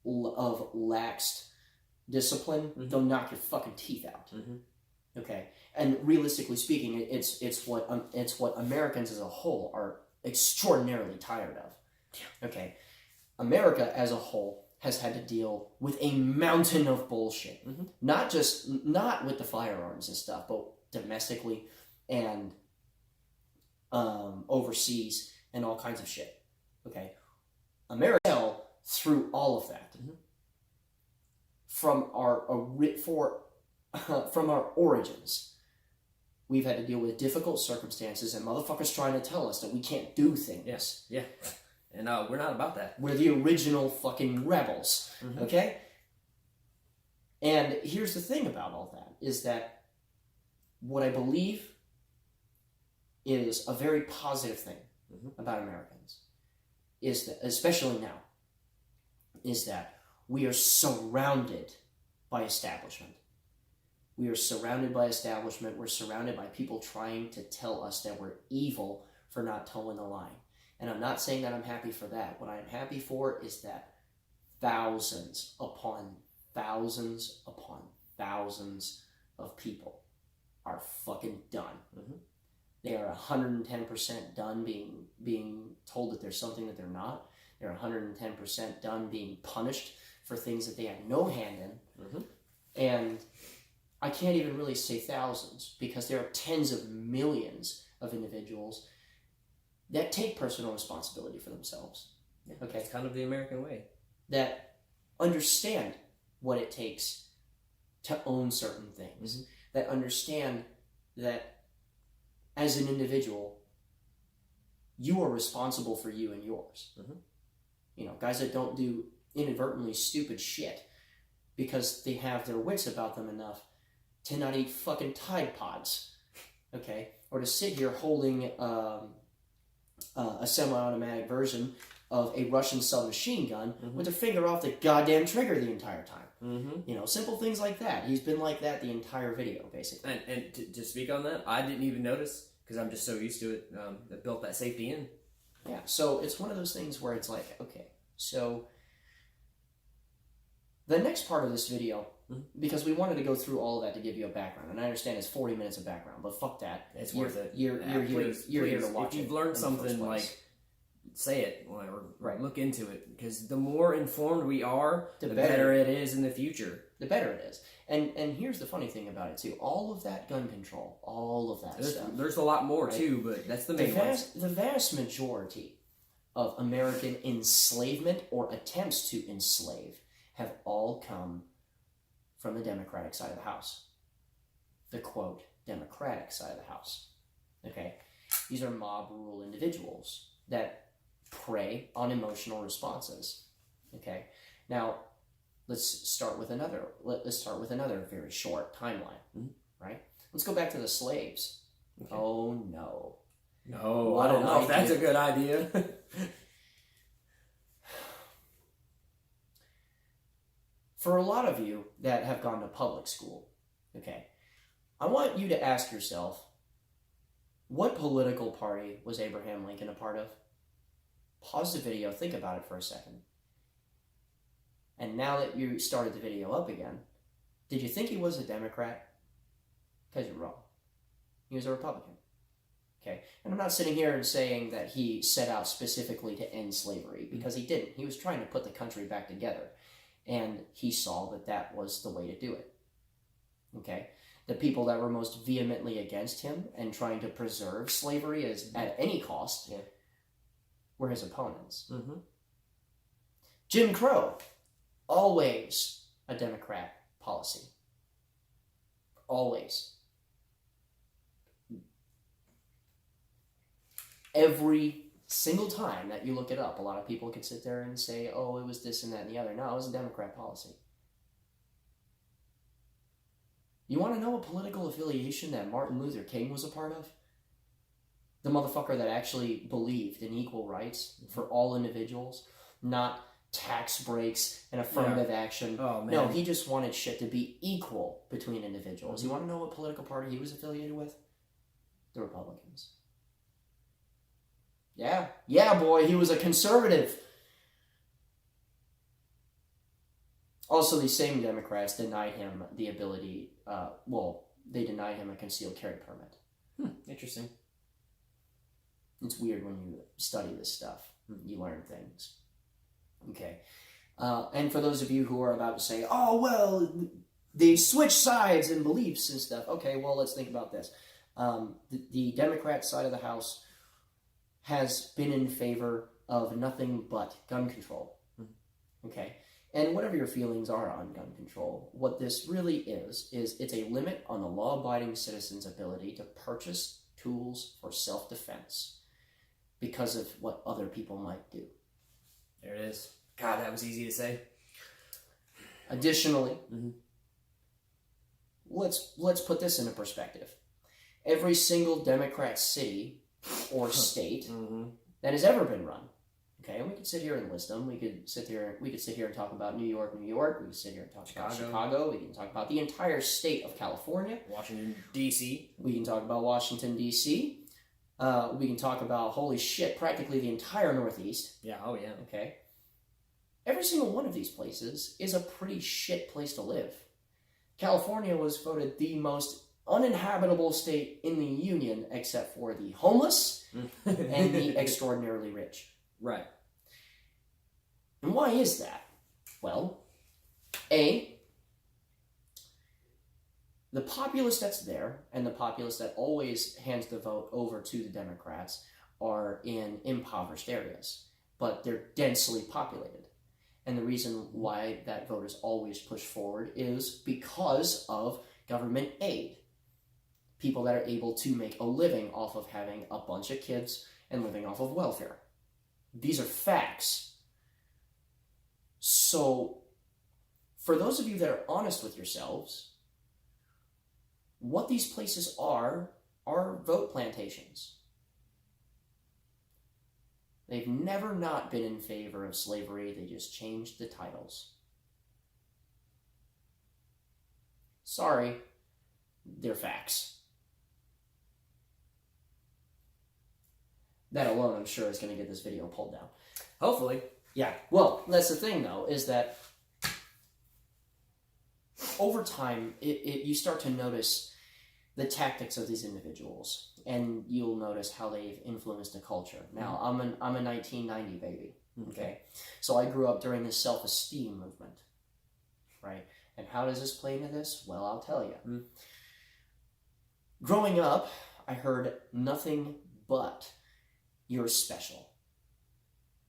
laxed discipline, mm-hmm. they'll knock your fucking teeth out. Mm-hmm. Okay, and realistically speaking, it's what Americans as a whole are extraordinarily tired of. Yeah. Okay, America as a whole has had to deal with a mountain of bullshit. Mm-hmm. Not with the firearms and stuff, but domestically and overseas and all kinds of shit. Okay, America fell through all of that. Mm-hmm. From our origins. We've had to deal with difficult circumstances and motherfuckers trying to tell us that we can't do things. Yes, yeah. And we're not about that. We're the original fucking rebels, mm-hmm. okay? And here's the thing about all that, is that what I believe is a very positive thing mm-hmm. about Americans, is that, especially now, is that we are surrounded by establishment. We are surrounded by establishment. We're surrounded by people trying to tell us that we're evil for not towing the line. And I'm not saying that I'm happy for that. What I'm happy for is that thousands upon thousands upon thousands of people are fucking done. Mm-hmm. They are 110% done being told that there's something that they're not. They're 110% done being punished for things that they had no hand in. Mm-hmm. And I can't even really say thousands because there are tens of millions of individuals that take personal responsibility for themselves. Yeah, okay, it's kind of the American way. That understand what it takes to own certain things. Mm-hmm. That understand that as an individual, you are responsible for you and yours. Mhm. You know, guys that don't do inadvertently stupid shit because they have their wits about them enough to not eat fucking Tide Pods, okay? Or to sit here holding a semi-automatic version of a Russian submachine gun with their finger off the goddamn trigger the entire time. You know, simple things like that. He's been like that the entire video, basically. And to speak on that, I didn't even notice because I'm just so used to it. That built that safety in. Yeah, so it's one of those things where it's like, okay, so the next part of this video, because we wanted to go through all of that to give you a background, and I understand it's 40 minutes of background, but fuck that. It's worth it. You're here to watch it. If you've learned something, like, say it or look into it, because the more informed we are, the better it is in the future. The better it is. And here's the funny thing about it too. All of that gun control, all of that stuff. There's a lot more too, but that's the main one. The vast majority of American enslavement or attempts to enslave have all come from the Democratic side of the House. The quote, Democratic side of the House. Okay? These are mob rule individuals that prey on emotional responses. Okay? Now, let's start with another very short timeline, right? Let's go back to the slaves. Okay. Oh no. No, I don't know if that's a good idea. For a lot of you that have gone to public school, okay, I want you to ask yourself, what political party was Abraham Lincoln a part of? Pause the video, think about it for a second. And now that you started the video up again, did you think he was a Democrat? Because you're wrong. He was a Republican. Okay? And I'm not sitting here and saying that he set out specifically to end slavery, because he didn't. He was trying to put the country back together. And he saw that that was the way to do it. Okay? The people that were most vehemently against him and trying to preserve slavery at any cost were his opponents. Jim Crow, always a Democrat policy. Always. Every single time that you look it up, a lot of people could sit there and say, oh, it was this and that and the other. No, it was a Democrat policy. You want to know a political affiliation that Martin Luther King was a part of? The motherfucker that actually believed in equal rights for all individuals, not tax breaks and affirmative action. Oh, man. No, he just wanted shit to be equal between individuals. You want to know what political party he was affiliated with? The Republicans. Yeah, boy, he was a conservative. Also, these same Democrats denied him the ability, they denied him a concealed carry permit. Interesting. It's weird when you study this stuff. You learn things. Okay. And for those of you who are about to say, oh, well, they switch sides and beliefs and stuff. Okay, well, let's think about this. The Democrat side of the House has been in favor of nothing but gun control. Okay? And whatever your feelings are on gun control, what this really is it's a limit on the law-abiding citizen's ability to purchase tools for self-defense because of what other people might do. There it is. God, that was easy to say. Additionally, let's put this into perspective. Every single Democrat city or state that has ever been run, okay, and we could sit here and list them. We could sit here and talk about New York. We could sit here and talk about Chicago. We can talk about the entire state of California. Washington, D.C. We can talk about Washington, D.C. We can talk about, holy shit, practically the entire Northeast. Yeah, oh yeah. Okay. Every single one of these places is a pretty shit place to live. California was voted the most uninhabitable state in the Union except for the homeless and the extraordinarily rich. Right. And why is that? Well, A, the populace that's there and the populace that always hands the vote over to the Democrats are in impoverished areas, but they're densely populated. And the reason why that vote is always pushed forward is because of government aid. people that are able to make a living off of having a bunch of kids and living off of welfare. These are facts. So, for those of you that are honest with yourselves, what these places are vote plantations. They've never not been in favor of slavery, they just changed the titles. Sorry, they're facts. That alone, I'm sure, is going to get this video pulled down. Hopefully. Yeah, well, that's the thing, though, is that over time, you start to notice the tactics of these individuals, and you'll notice how they've influenced the culture. Now, I'm a 1990 baby, okay? So I grew up during this self-esteem movement, right? And how does this play into this? Well, I'll tell you. Growing up, I heard nothing but you're special,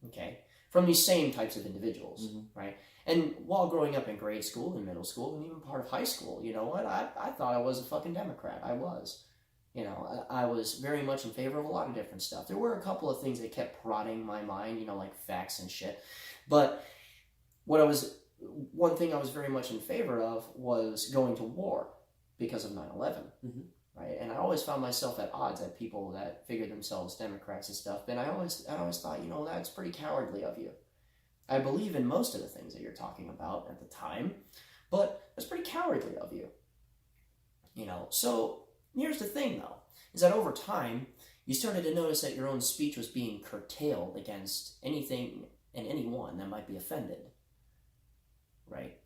okay? From these same types of individuals, right? And while growing up in grade school and middle school and even part of high school, you know what? I thought I was a fucking Democrat. I was. You know, I was very much in favor of a lot of different stuff. There were a couple of things that kept prodding my mind, you know, like facts and shit. But one thing I was very much in favor of was going to war because of 9/11. Right? And I always found myself at odds at people that figured themselves Democrats and stuff. And I always thought, you know, that's pretty cowardly of you. I believe in most of the things that you're talking about at the time, but that's pretty cowardly of you. You know, so here's the thing, though, is that over time, you started to notice that your own speech was being curtailed against anything and anyone that might be offended. Right?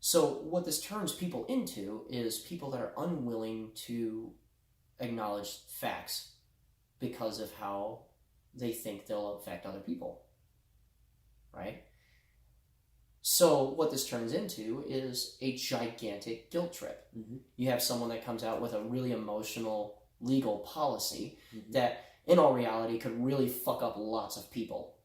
So what this turns people into is people that are unwilling to acknowledge facts because of how they think they'll affect other people, right? So what this turns into is a gigantic guilt trip. You have someone that comes out with a really emotional legal policy that in all reality could really fuck up lots of people,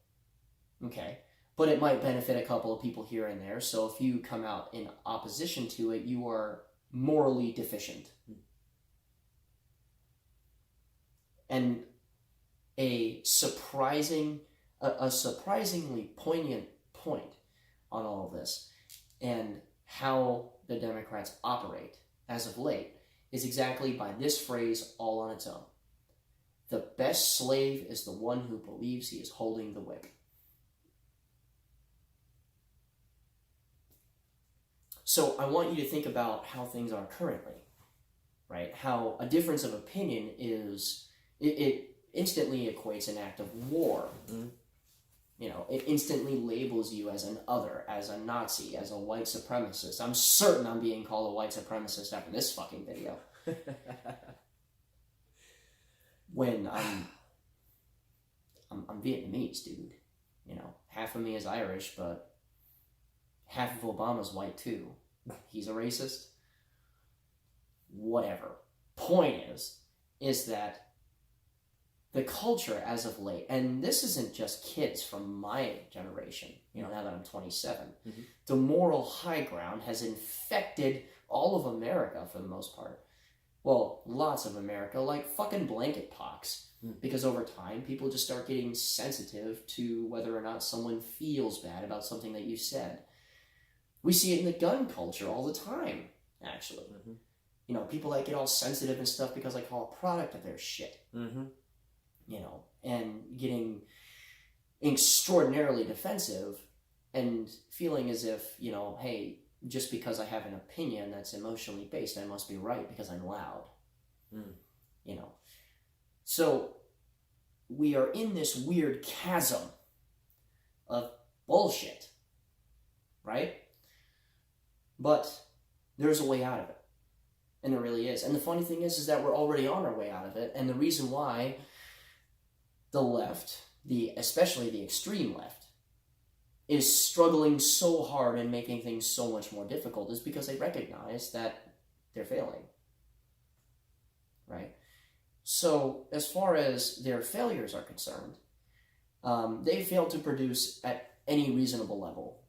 okay? But it might benefit a couple of people here and there. So if you come out in opposition to it, you are morally deficient. And a surprisingly poignant point on all of this and how the Democrats operate as of late is exactly by this phrase all on its own. The best slave is the one who believes he is holding the whip. So I want you to think about how things are currently, right? How a difference of opinion it instantly equates an act of war. You know, it instantly labels you as an other, as a Nazi, as a white supremacist. I'm certain I'm being called a white supremacist after this fucking video. When I'm Vietnamese, dude. You know, half of me is Irish, but half of Obama's white too. He's a racist. Whatever. Point is that the culture as of late, and this isn't just kids from my generation, you know, now that I'm 27, the moral high ground has infected all of America for the most part. Well, lots of America, like fucking blanket pox. Because over time, people just start getting sensitive to whether or not someone feels bad about something that you said. We see it in the gun culture all the time, actually. You know, people that get all sensitive and stuff because I call a product of their shit. You know, and getting extraordinarily defensive and feeling as if, you know, hey, just because I have an opinion that's emotionally based, I must be right because I'm loud. You know. So we are in this weird chasm of bullshit, right? But there's a way out of it. And there really is. And the funny thing is that we're already on our way out of it. And the reason why the left, especially the extreme left, is struggling so hard and making things so much more difficult is because they recognize that they're failing. Right? So, as far as their failures are concerned, they failed to produce at any reasonable level.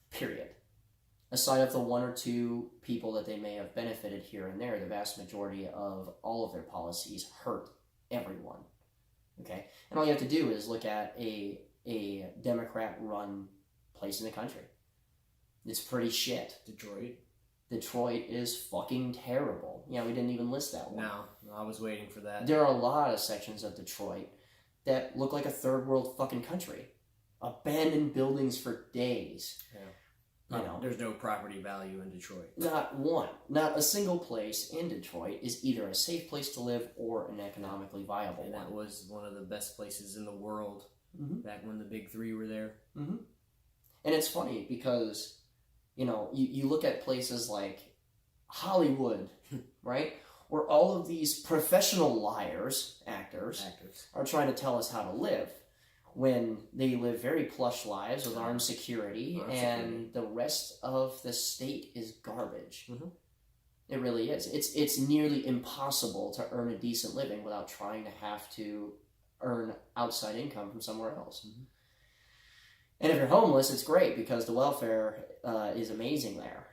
Period. aside of the one or two people that they may have benefited here and there, the vast majority of all of their policies hurt everyone. Okay? And all you have to do is look at a Democrat-run place in the country. It's pretty shit. Detroit is fucking terrible. Yeah, we didn't even list that one. No, I was waiting for that. There are a lot of sections of Detroit that look like a third world fucking country. Abandoned buildings for days. Yeah. You know, there's no property value in Detroit. Not one. Not a single place in Detroit is either a safe place to live or an economically viable And one. that was one of the best places in the world back when the big three were there. Mm-hmm. And it's funny because, you know, you look at places like Hollywood, right? Where all of these professional liars, actors, are trying to tell us how to live when they live very plush lives with armed security and the rest of the state is garbage. Mm-hmm. It really is. It's nearly impossible to earn a decent living without trying to have to earn outside income from somewhere else. Mm-hmm. And if you're homeless, it's great because the welfare is amazing there,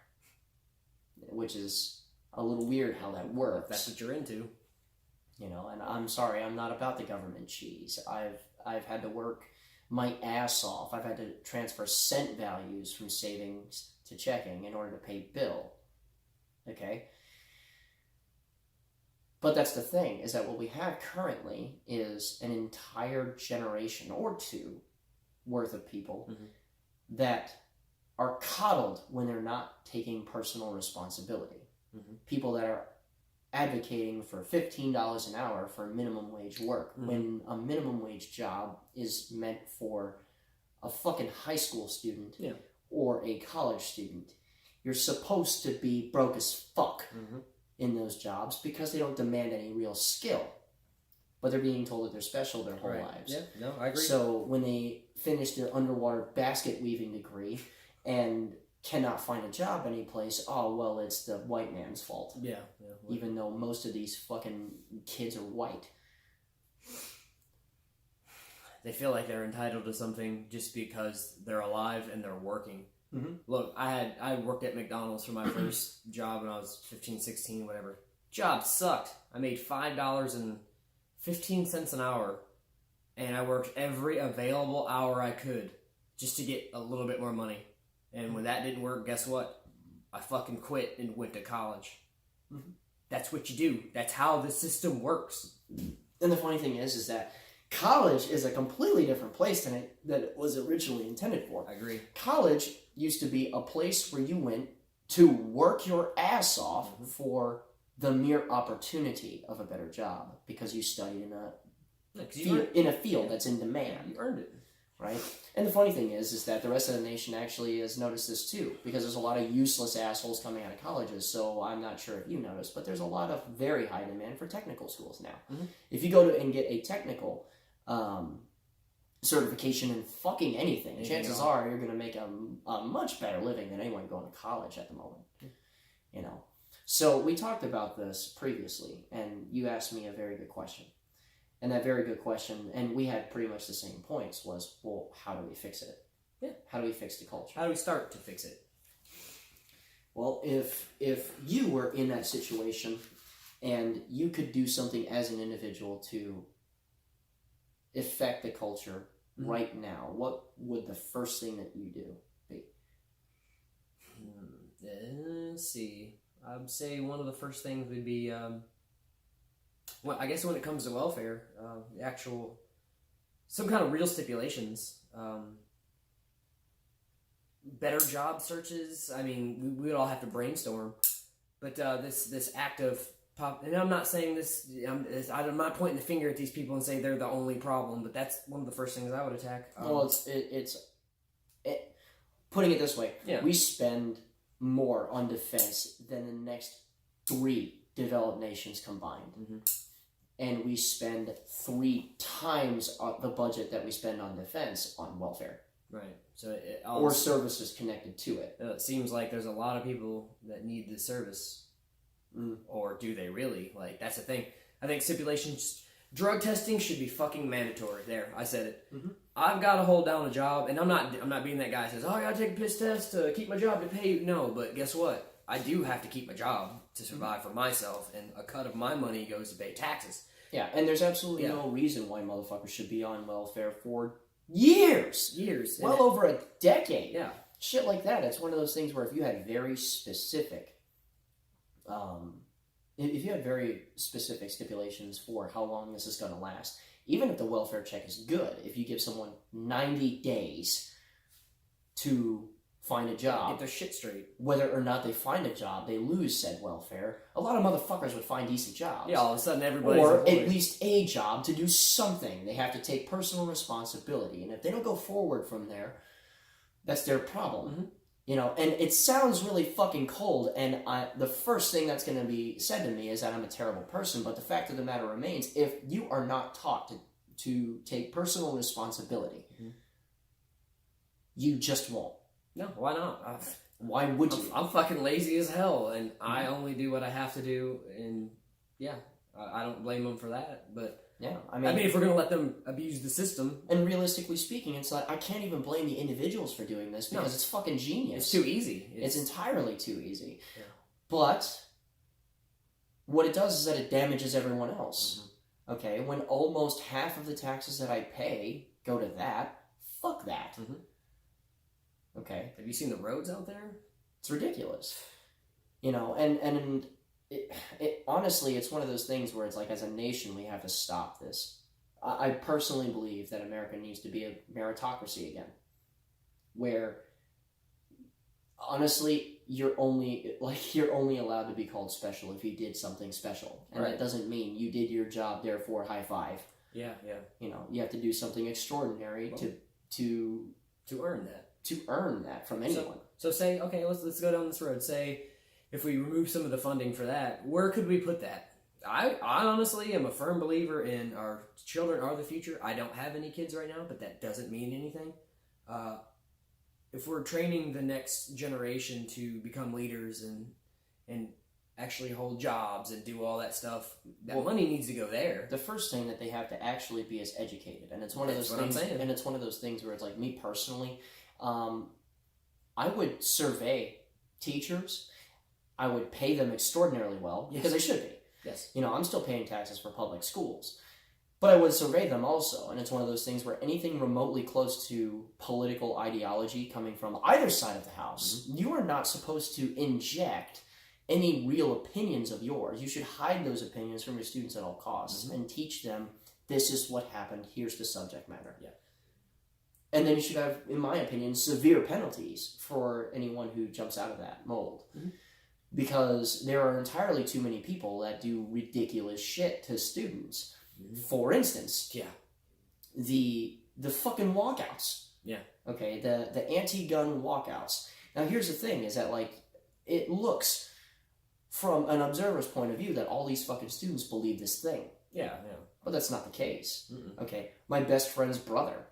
which is a little weird how that works. If that's what you're into. You know, and I'm sorry, I'm not about the government cheese. I've had to work my ass off. I've had to transfer cent values from savings to checking in order to pay bill. Okay? But that's the thing, is that what we have currently is an entire generation or two worth of people that are coddled when they're not taking personal responsibility. People that are advocating for $15 an hour for minimum wage work when a minimum wage job is meant for a fucking high school student or a college student. You're supposed to be broke as fuck in those jobs because they don't demand any real skill. But they're being told that they're special their whole lives. Yeah, no, I agree. So when they finish their underwater basket weaving degree and cannot find a job anyplace, oh, well, it's the white man's fault. Yeah. Even though most of these fucking kids are white. They feel like they're entitled to something just because they're alive and they're working. Look, I worked at McDonald's for my first job when I was 15, 16, whatever. Job sucked. I made $5.15 an hour, and I worked every available hour I could just to get a little bit more money. And when that didn't work, guess what? I fucking quit and went to college. That's what you do. That's how the system works. And the funny thing is that college is a completely different place than it was originally intended for. I agree. College used to be a place where you went to work your ass off for the mere opportunity of a better job because you studied in a field that's in demand. You earned it. Right? And the funny thing is that the rest of the nation actually has noticed this too, because there's a lot of useless assholes coming out of colleges, so I'm not sure if you noticed, but there's a lot of very high demand for technical schools now. If you go to and get a technical certification in fucking anything, chances are you're going to make a much better living than anyone going to college at the moment. You know? So we talked about this previously, and you asked me a very good question. And that very good question, and we had pretty much the same points, was, well, how do we fix it? Yeah. How do we fix the culture? How do we start to fix it? Well, if you were in that situation and you could do something as an individual to affect the culture right now, what would the first thing that you do be? Let's see. I would say one of the first things would be... well, I guess when it comes to welfare, the actual, some kind of real stipulations, better job searches. I mean, we would all have to brainstorm, but this act of and I'm not saying this. I'm not pointing the finger at these people and saying they're the only problem, but that's one of the first things I would attack. Well, putting it this way, we spend more on defense than the next 3 developed nations combined. And we spend 3 times the budget that we spend on defense on welfare. Right. So or services connected to it. It seems like there's a lot of people that need the service. Or do they really? Like, that's the thing. I think stipulations Drug testing should be fucking mandatory. There, I said it. Mhm. I've got to hold down a job, and I'm not being that guy who says, "Oh, I gotta take a piss test to keep my job to pay you." No, but guess what? I do have to keep my job to survive for myself, and a cut of my money goes to pay taxes. Yeah, and there's absolutely Yeah. no reason why motherfuckers should be on welfare for years. Years, Well over a decade. yeah, Shit like that. It's one of those things where if you had very specific, if you had very specific stipulations for how long this is going to last, even if the welfare check is good, if you give someone 90 days to find a job, get their shit straight. whether or not they find a job, they lose said welfare. A lot of motherfuckers would find decent jobs. Yeah, all of a sudden everybody's Or employed. at least a job to do something. They have to take personal responsibility. And if they don't go forward from there, that's their problem. Mhm. You know, and it sounds really fucking cold, and the first thing that's going to be said to me is that I'm a terrible person, but the fact of the matter remains, if you are not taught to take personal responsibility, Mhm. you just won't. No, why not? Why would you? I'm fucking lazy as hell, and I Mm-hmm. only do what I have to do, and yeah, I don't blame them for that. But Yeah, I mean, if we're gonna let them abuse the system, and realistically speaking, it's like, I can't even blame the individuals for doing this because No. it's fucking genius. it's too easy. It's entirely too easy. Yeah. But what it does is that it damages everyone else. Mm-hmm. Okay, when almost half of the taxes that I pay go to that, fuck that. Mhm. Okay, Have you seen the roads out there? it's ridiculous. You know, and it honestly, it's one of those things where it's like, as a nation, we have to stop this. I personally believe that America needs to be a meritocracy again, where honestly, you're only allowed to be called special if you did something special, and Right. that doesn't mean you did your job, therefore high five. Yeah. You know, you have to do something extraordinary Well, to To earn that. earn that from anyone. So say, okay, let's go down this road. Say, if we remove some of the funding for that, where could we put that? I honestly am a firm believer in our children are the future. I don't have any kids right now, but that doesn't mean anything. If we're training the next generation to become leaders and actually hold jobs and do all that stuff, that Well, money needs to go there. The first thing that they have to actually be is educated, and it's one of That's those what I'm things. saying. And it's one of those things where it's like, me personally, I would survey teachers. I would pay them extraordinarily well because they should be. Yes. You know, I'm still paying taxes for public schools, but I would survey them also. And it's one of those things where anything remotely close to political ideology coming from either side of the house, you are not supposed to inject any real opinions of yours. You should hide those opinions from your students at all costs and teach them, this is what happened, here's the subject matter. Yeah. And then you should have, in my opinion, severe penalties for anyone who jumps out of that mold. Mhm. Because there are entirely too many people that do ridiculous shit to students. Mhm. For instance, Yeah. the fucking walkouts. Yeah. Okay, the anti-gun walkouts. Now here's the thing, is that like, it looks from an observer's point of view that all these fucking students believe this thing. Yeah. But that's not the case. Mm-mm. Okay, my best friend's brother,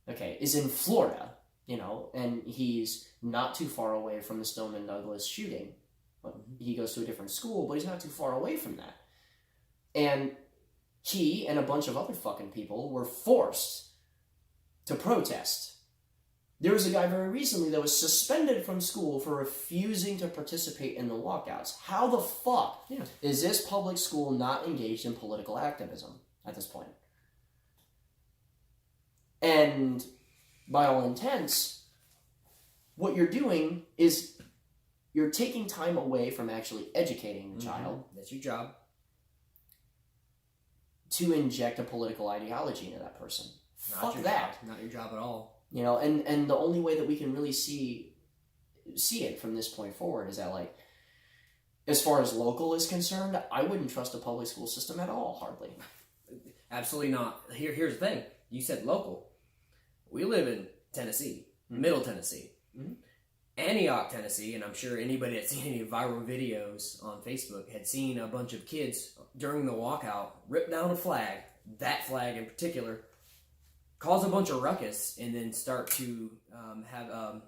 okay, is in Florida, you know, and he's not too far away from the Stoneman Douglas shooting. But he goes to a different school, but he's not too far away from that. And he and a bunch of other fucking people were forced to protest. There was a guy very recently that was suspended from school for refusing to participate in the walkouts. How the fuck is this public school not engaged in political activism at this point? And by all intents, what you're doing is you're taking time away from actually educating the child That's your job. to inject a political ideology into that person. Not Fuck your that. job. Not your job at all. You know, and the only way that we can really see it from this point forward is that, like, as far as local is concerned, I wouldn't trust a public school system at all, hardly. Absolutely not. Here's the thing. You said local. We live in Tennessee, Middle Tennessee. Mhm. Antioch, Tennessee, and I'm sure anybody that's seen any viral videos on Facebook had seen a bunch of kids during the walkout rip down a flag, that flag in particular, cause a bunch of ruckus, and then start to have,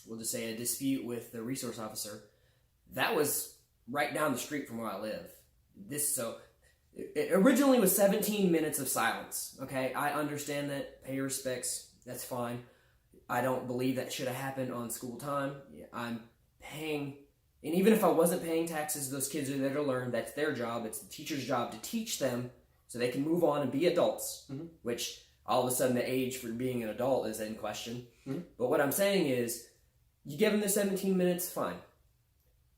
we'll just say, a dispute with the resource officer. That was right down the street from where I live. It originally was 17 minutes of silence. Okay, I understand that. Pay your respects. That's fine. I don't believe that should have happened on school time. I'm paying, and even if I wasn't paying taxes, those kids are there to learn. That's their job. It's the teacher's job to teach them so they can move on and be adults, which all of a sudden the age for being an adult is in question. But what I'm saying is, you give them the 17 minutes, fine.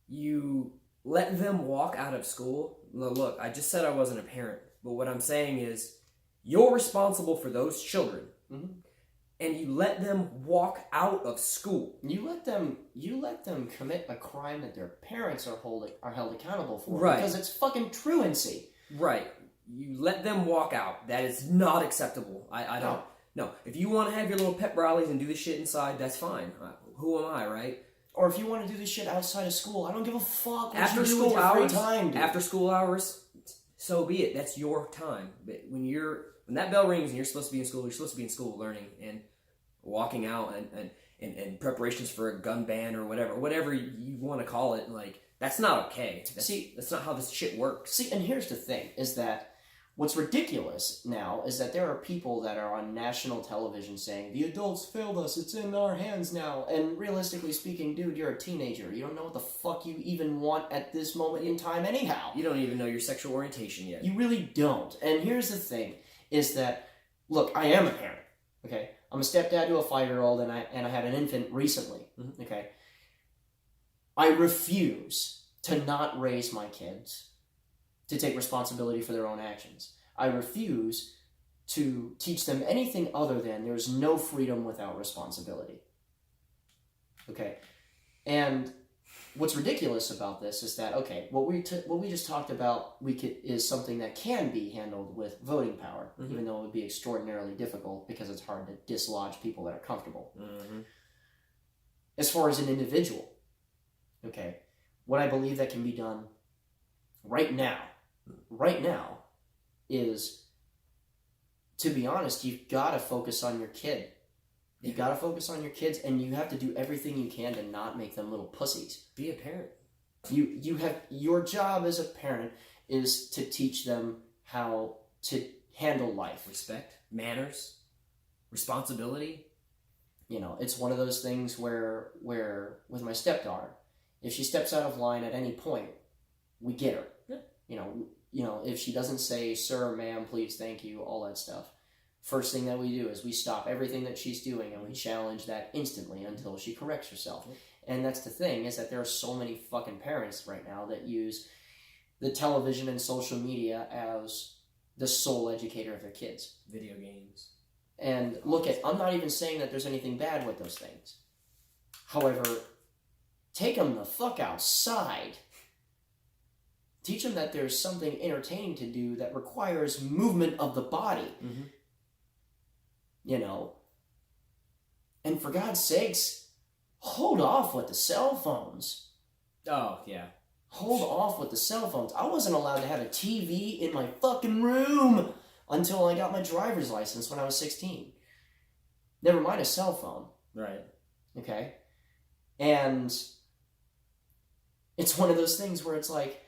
You let them walk out of school. Look, I just said I wasn't a parent, but what I'm saying is, you're responsible for those children. And you let them walk out of school. You let them commit a crime that their parents are held accountable for. Right. Because it's fucking truancy. Right. You let them walk out. That is not acceptable. I don't. No. If you want to have your little pep rallies and do this shit inside, that's fine. Who am I, right? Or if you want to do this shit outside of school, I don't give a fuck what After you do school with your hours, free time, dude. after school hours, so be it. That's your time. But when that bell rings and you're supposed to be in school, you're supposed to be in school learning and walking out and preparations for a gun ban or whatever you want to call it. Like, that's not okay. That's not how this shit works. See, and here's the thing, is that what's ridiculous now is that there are people that are on national television saying, the adults failed us, it's in our hands now. And realistically speaking, dude, you're a teenager. You don't know what the fuck you even want at this moment in time anyhow. You don't even know your sexual orientation yet. You really don't. And here's the thing, is that, look, I am a parent, okay? I'm a stepdad to a 5-year-old, and I had an infant recently, okay? I refuse to not raise my kids to take responsibility for their own actions. I refuse to teach them anything other than there's no freedom without responsibility. Okay? And what's ridiculous about this is that, okay, what we just talked about is something that can be handled with voting power, even though it would be extraordinarily difficult because it's hard to dislodge people that are comfortable. As far as an individual, okay, what I believe that can be done right now is, to be honest, you've got to focus on your kid. You got to focus on your kids, and you have to do everything you can to not make them little pussies. Be a parent. You have, your job as a parent is to teach them how to handle life. Respect, manners, responsibility. You know, it's one of those things where with my stepdaughter, if she steps out of line at any point, we get her. You know, if she doesn't say, sir, ma'am, please, thank you, all that stuff, first thing that we do is we stop everything that she's doing and we challenge that instantly until she corrects herself. And that's the thing, is that there are so many fucking parents right now that use the television and social media as the sole educator of their kids. Video games. And look, I'm not even saying that there's anything bad with those things. However, take them the fuck outside. Teach them that there's something entertaining to do that requires movement of the body. You know? And for God's sakes, hold off with the cell phones. Oh, yeah. Hold off with the cell phones. I wasn't allowed to have a TV in my fucking room until I got my driver's license when I was 16. Never mind a cell phone. Right. Okay? And it's one of those things where it's like,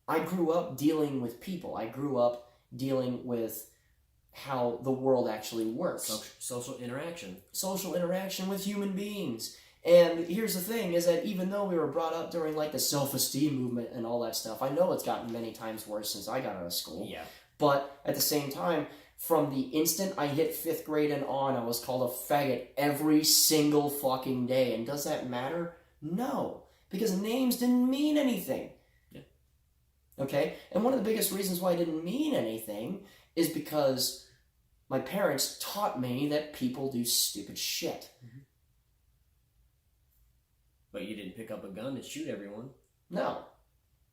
I grew up dealing with people. I grew up dealing with how the world actually works. Social interaction. Social interaction with human beings. And here's the thing, is that even though we were brought up during like the self-esteem movement and all that stuff, I know it's gotten many times worse since I got out of school. Yeah. But at the same time, from the instant I hit 5th grade and on, I was called a faggot every single fucking day. And does that matter? No. Because names didn't mean anything. Okay? And one of the biggest reasons why it didn't mean anything is because my parents taught me that people do stupid shit. But you didn't pick up a gun and shoot everyone. No.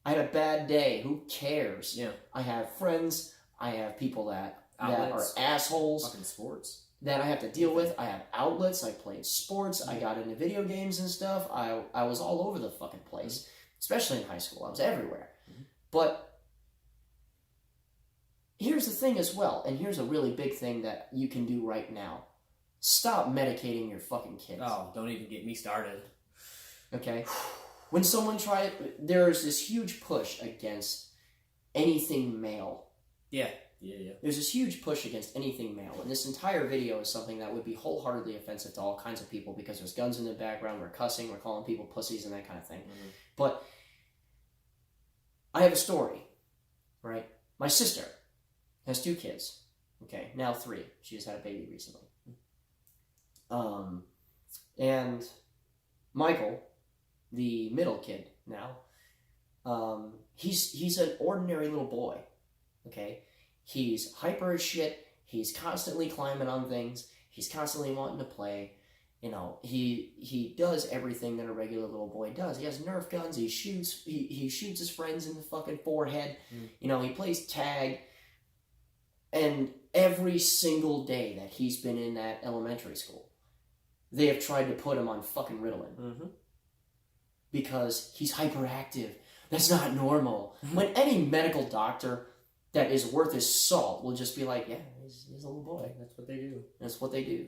I had a bad day. Who cares? Yeah. I have friends. I have people that are assholes. Fucking sports. That I have to deal with. I have outlets. I played sports. I got into video games and stuff. I was all over the fucking place. Especially in high school. I was everywhere. But here's the thing as well, and here's a really big thing that you can do right now. Stop medicating your fucking kids. Oh, don't even get me started. Okay? When someone there's this huge push against anything male Yeah. There's this huge push against anything male, and this entire video is something that would be wholeheartedly offensive to all kinds of people because there's guns in the background, we're cussing, we're calling people pussies and that kind of thing. Mm-hmm. But I have a story, right? My sister has 2 kids, okay, now 3. She just had a baby recently. And Michael, the middle kid now, he's an ordinary little boy, okay? He's hyper as shit. He's constantly climbing on things. He's constantly wanting to play. You know, he does everything that a regular little boy does. He has Nerf guns. He shoots his friends in the fucking forehead. You know, he plays tag. And every single day that he's been in that elementary school, they have tried to put him on fucking Ritalin. Because he's hyperactive. That's not normal. When any medical doctor that is worth his salt will just be like, yeah, he's a little boy. That's what they do. That's what they do.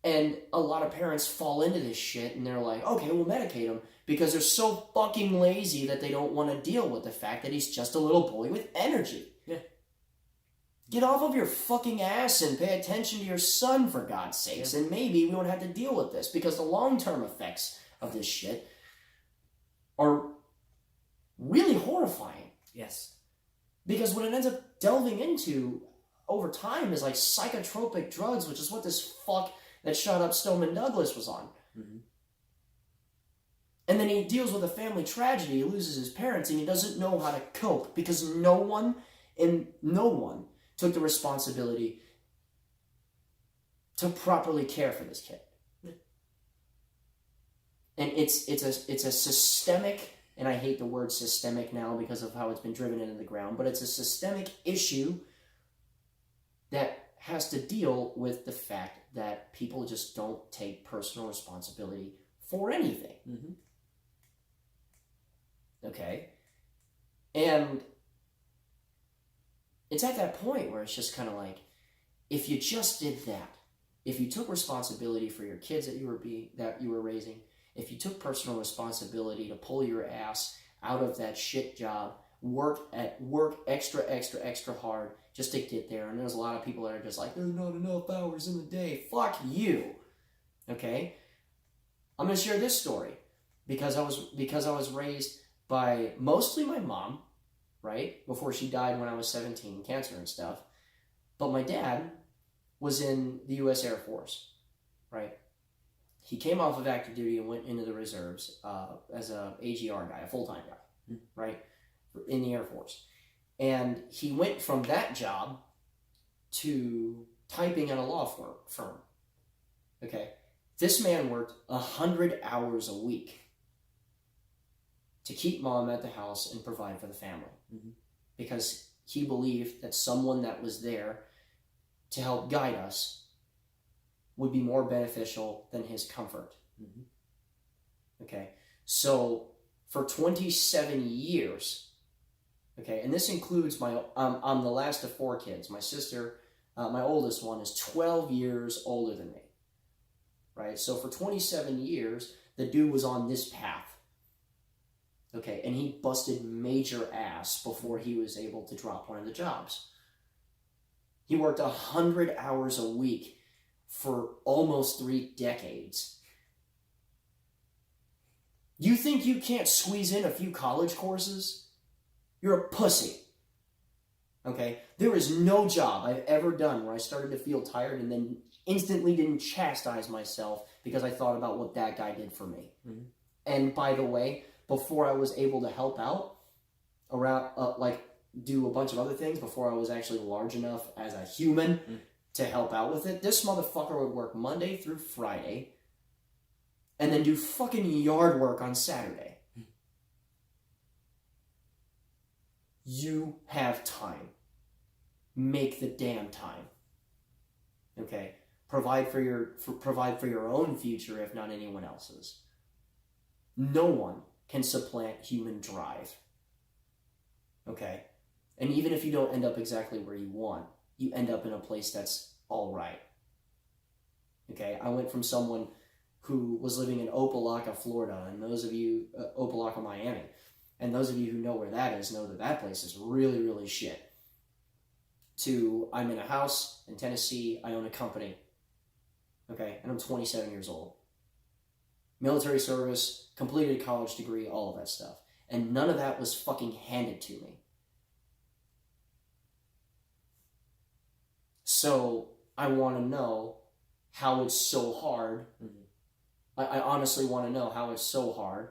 And a lot of parents fall into this shit and they're like, okay, we'll medicate him because they're so fucking lazy that they don't want to deal with the fact that he's just a little boy with energy. Yeah. Get off of your fucking ass and pay attention to your son, for God's sakes, and maybe we won't have to deal with this because the long-term effects of this shit are really horrifying. Yes. Because what it ends up delving into over time is like psychotropic drugs, which is what this fuck that shot up Stoneman Douglas was on. And then he deals with a family tragedy. He loses his parents and he doesn't know how to cope because no one took the responsibility to properly care for this kid. And it's a systemic, and I hate the word systemic now because of how it's been driven into the ground, but it's a systemic issue that has to deal with the fact that people just don't take personal responsibility for anything. Okay? And it's at that point where it's just kind of like, if you just did that, if you took responsibility for your kids that you were raising, if you took personal responsibility to pull your ass out of that shit job, work extra hard just to get there, and there's a lot of people that are just like, there's not enough hours in the day. Fuck you. Okay? I'm gonna share this story because I was raised by mostly my mom, right? Before she died when I was 17, cancer and stuff. But my dad was in the U.S. Air Force, right? He came off of active duty and went into the reserves as a AGR guy, a full-time guy, right, in the Air Force. And he went from that job to typing at a law firm. Okay, this man worked 100 hours a week to keep mom at the house and provide for the family, because he believed that someone that was there to help guide us would be more beneficial than his comfort. Okay, so for 27 years, okay, and this includes I'm the last of 4 kids. My sister, my oldest one, is 12 years older than me, right? So for 27 years, the dude was on this path, okay, and he busted major ass before he was able to drop one of the jobs. He worked 100 hours a week for almost 3 decades. You think you can't squeeze in a few college courses? You're a pussy. Okay? There is no job I've ever done where I started to feel tired and then instantly didn't chastise myself because I thought about what that guy did for me. And by the way, before I was able to help out around, do a bunch of other things, before I was actually large enough as a human to help out with it, this motherfucker would work Monday through Friday and then do fucking yard work on Saturday. You have time. Make the damn time. Okay? Provide for your own future, if not anyone else's. No one can supplant human drive. Okay? And even if you don't end up exactly where you want, you end up in a place that's all right. Okay? I went from someone who was living in Opelika, Florida, and those of you, Opelika, Miami, and those of you who know where that is know that that place is really, really shit. to I'm in a house in Tennessee, I own a company, okay, and I'm 27 years old. Military service, completed a college degree, all of that stuff. And none of that was fucking handed to me. So I want to know how it's so hard. I honestly want to know how it's so hard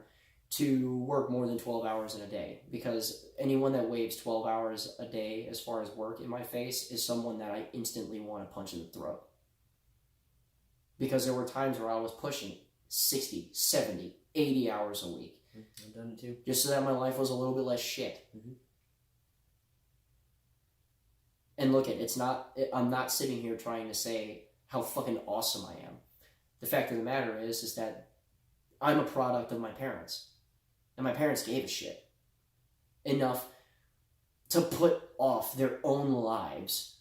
to work more than 12 hours in a day, because anyone that waves 12 hours a day as far as work in my face is someone that I instantly want to punch in the throat. Because there were times where I was pushing 60, 70, 80 hours a week. I've done it too. Just so that my life was a little bit less shit. Mm-hmm. And look, I'm not sitting here trying to say how fucking awesome I am. The fact of the matter is that I'm a product of my parents. And my parents gave a shit enough to put off their own lives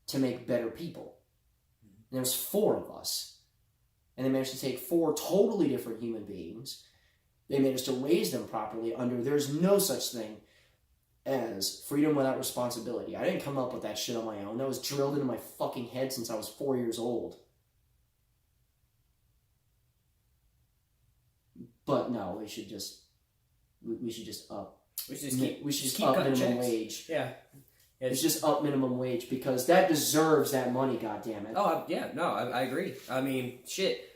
to make better people. And there's 4 of us. And they managed to take 4 totally different human beings. They managed to raise them properly under there's no such thing as freedom without responsibility. I didn't come up with that shit on my own. That was drilled into my fucking head since I was 4 years old. But no, we should just up. We should just keep up cutting minimum checks. wage. Yeah. It's just up minimum wage because that deserves that money, goddammit. Oh, yeah, no, I agree. I mean, shit,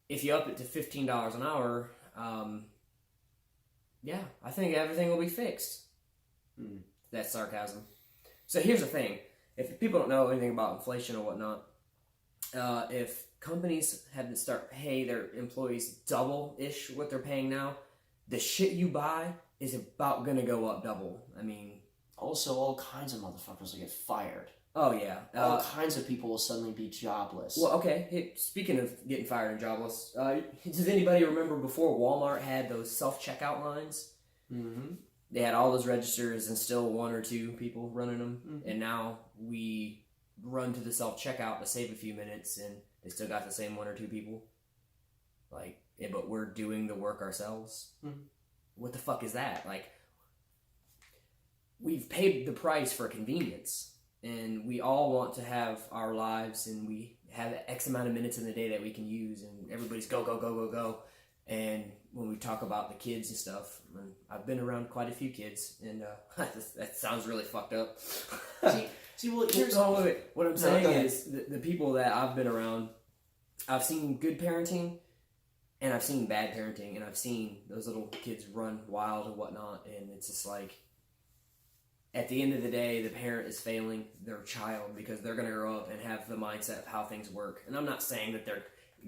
if you up it to $15 an hour, yeah, I think everything will be fixed. That's sarcasm. So here's the thing. If people don't know anything about inflation or whatnot, if companies had to start pay their employees double-ish what they're paying now, the shit you buy is about going to go up double. I mean... Also, all kinds of motherfuckers will get fired. Oh, yeah. All kinds of people will suddenly be jobless. Well, okay. Hey, speaking of getting fired and jobless, does anybody remember before Walmart had those self-checkout lines? Mm-hmm. They had all those registers and still 1 or 2 people running them. Mm-hmm. And now we run to the self-checkout to save a few minutes, and they still got the same 1 or 2 people. Like, yeah, but we're doing the work ourselves. Mm-hmm. What the fuck is that? Like, we've paid the price for convenience, and we all want to have our lives, and we have X amount of minutes in the day that we can use, and everybody's go, go, go, go, go. And when we talk about the kids and stuff, and I've been around quite a few kids, and that sounds really fucked up. Well, here's... wait. What I'm saying is the people that I've been around, I've seen good parenting, and I've seen bad parenting, and I've seen those little kids run wild and whatnot, and it's just like, at the end of the day, the parent is failing their child because they're going to grow up and have the mindset of how things work. And I'm not saying that they're,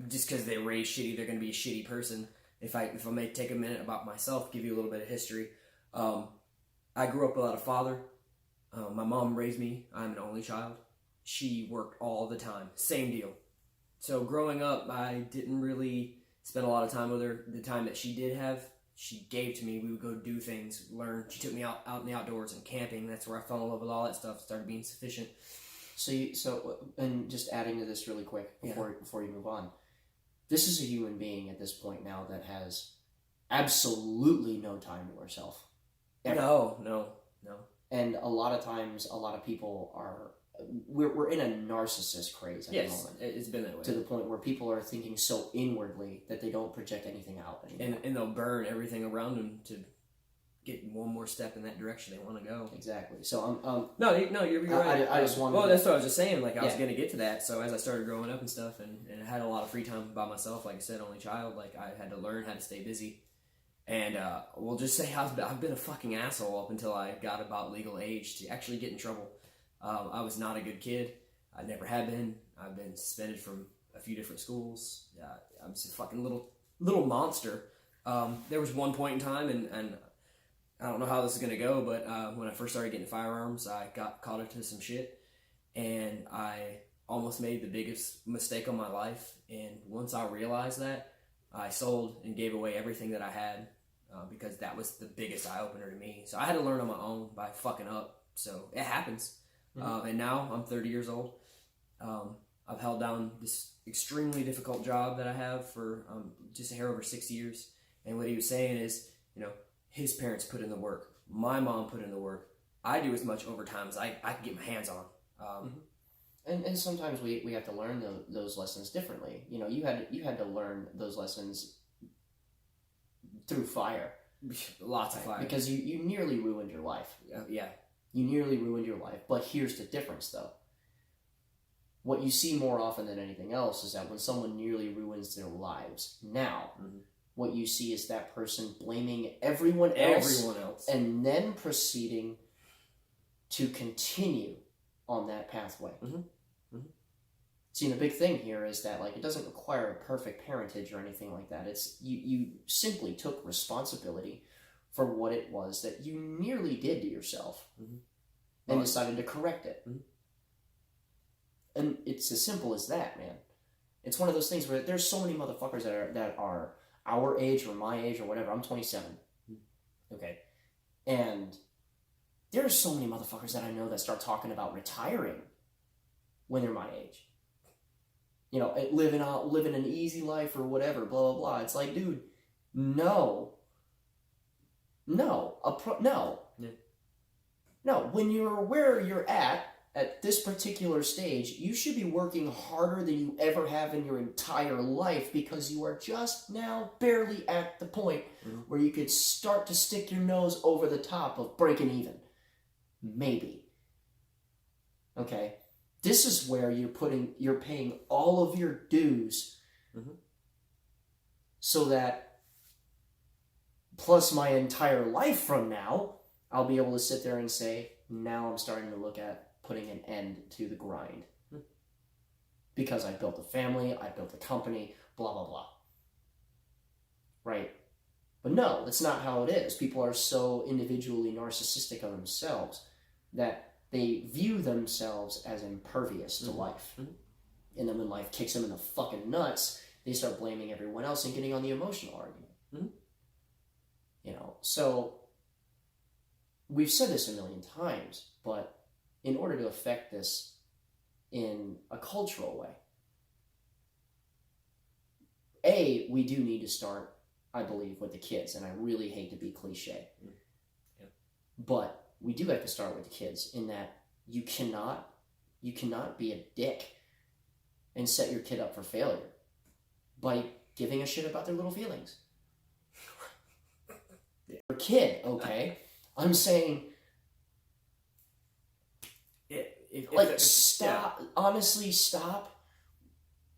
just because they raise shitty, they're going to be a shitty person. If I may take a minute about myself, give you a little bit of history. I grew up without a father. My mom raised me. I'm an only child. She worked all the time. Same deal. So growing up, I didn't really spend a lot of time with her. The time that she did have, she gave to me. We would go do things, learn. She took me out in the outdoors and camping. That's where I fell in love with all that stuff. Started being sufficient. And just adding to this really quick before you move on. This is a human being at this point now that has absolutely no time to herself. Ever. No. And a lot of times, a lot of people are... We're in a narcissist craze at the moment. It's been that way. To the point where people are thinking so inwardly that they don't project anything out anymore. And they'll burn everything around them to get one more step in that direction they want to go. Exactly. So you're right. I just wanted. Well, that's what I was just saying. Like I was going to get to that. So as I started growing up and stuff, and I had a lot of free time by myself. Like I said, only child. Like I had to learn how to stay busy. And we'll just say I've been a fucking asshole up until I got about legal age to actually get in trouble. I was not a good kid. I never have been. I've been suspended from a few different schools. I'm just a fucking little monster. There was one point in time, and I don't know how this is going to go, but when I first started getting firearms, I got caught into some shit, and I almost made the biggest mistake of my life. And once I realized that, I sold and gave away everything that I had because that was the biggest eye-opener to me. So I had to learn on my own by fucking up. So it happens. Mm-hmm. And now I'm 30 years old. I've held down this extremely difficult job that I have for just a hair over 6 years. And what he was saying is, his parents put in the work. My mom put in the work. I do as much overtime as I can get my hands on. And sometimes we have to learn those lessons differently. You know, you had to learn those lessons through fire. Lots of fire. Because you nearly ruined your life. Yeah. You nearly ruined your life. But here's the difference, though. What you see more often than anything else is that when someone nearly ruins their lives, now, what you see is that person blaming everyone else. And then proceeding to continue on that pathway. See, the big thing here is that, like, it doesn't require a perfect parentage or anything like that. It's you simply took responsibility for what it was that you nearly did to yourself and decided to correct it. And it's as simple as that, man. It's one of those things where there's so many motherfuckers that are our age or my age or whatever. I'm 27. Okay. And there's so many motherfuckers that I know that start talking about retiring when they're my age. You know, living an easy life or whatever, blah, blah, blah. It's like, dude, no. No. No. When you're where you're at this particular stage, you should be working harder than you ever have in your entire life because you are just now barely at the point where you could start to stick your nose over the top of breaking even. Maybe. Okay? This is where you're paying all of your dues so that plus my entire life from now, I'll be able to sit there and say, now I'm starting to look at putting an end to the grind. Because I built a family, I built a company, blah, blah, blah. Right? But no, that's not how it is. People are so individually narcissistic of themselves that they view themselves as impervious to life. And then when life kicks them in the fucking nuts, they start blaming everyone else and getting on the emotional argument. You know, so we've said this a million times, but in order to affect this in a cultural way, we do need to start, I believe, with the kids, and I really hate to be cliche. But we do have to start with the kids in that you cannot be a dick and set your kid up for failure by giving a shit about their little feelings. Your kid, okay? I'm saying, honestly, stop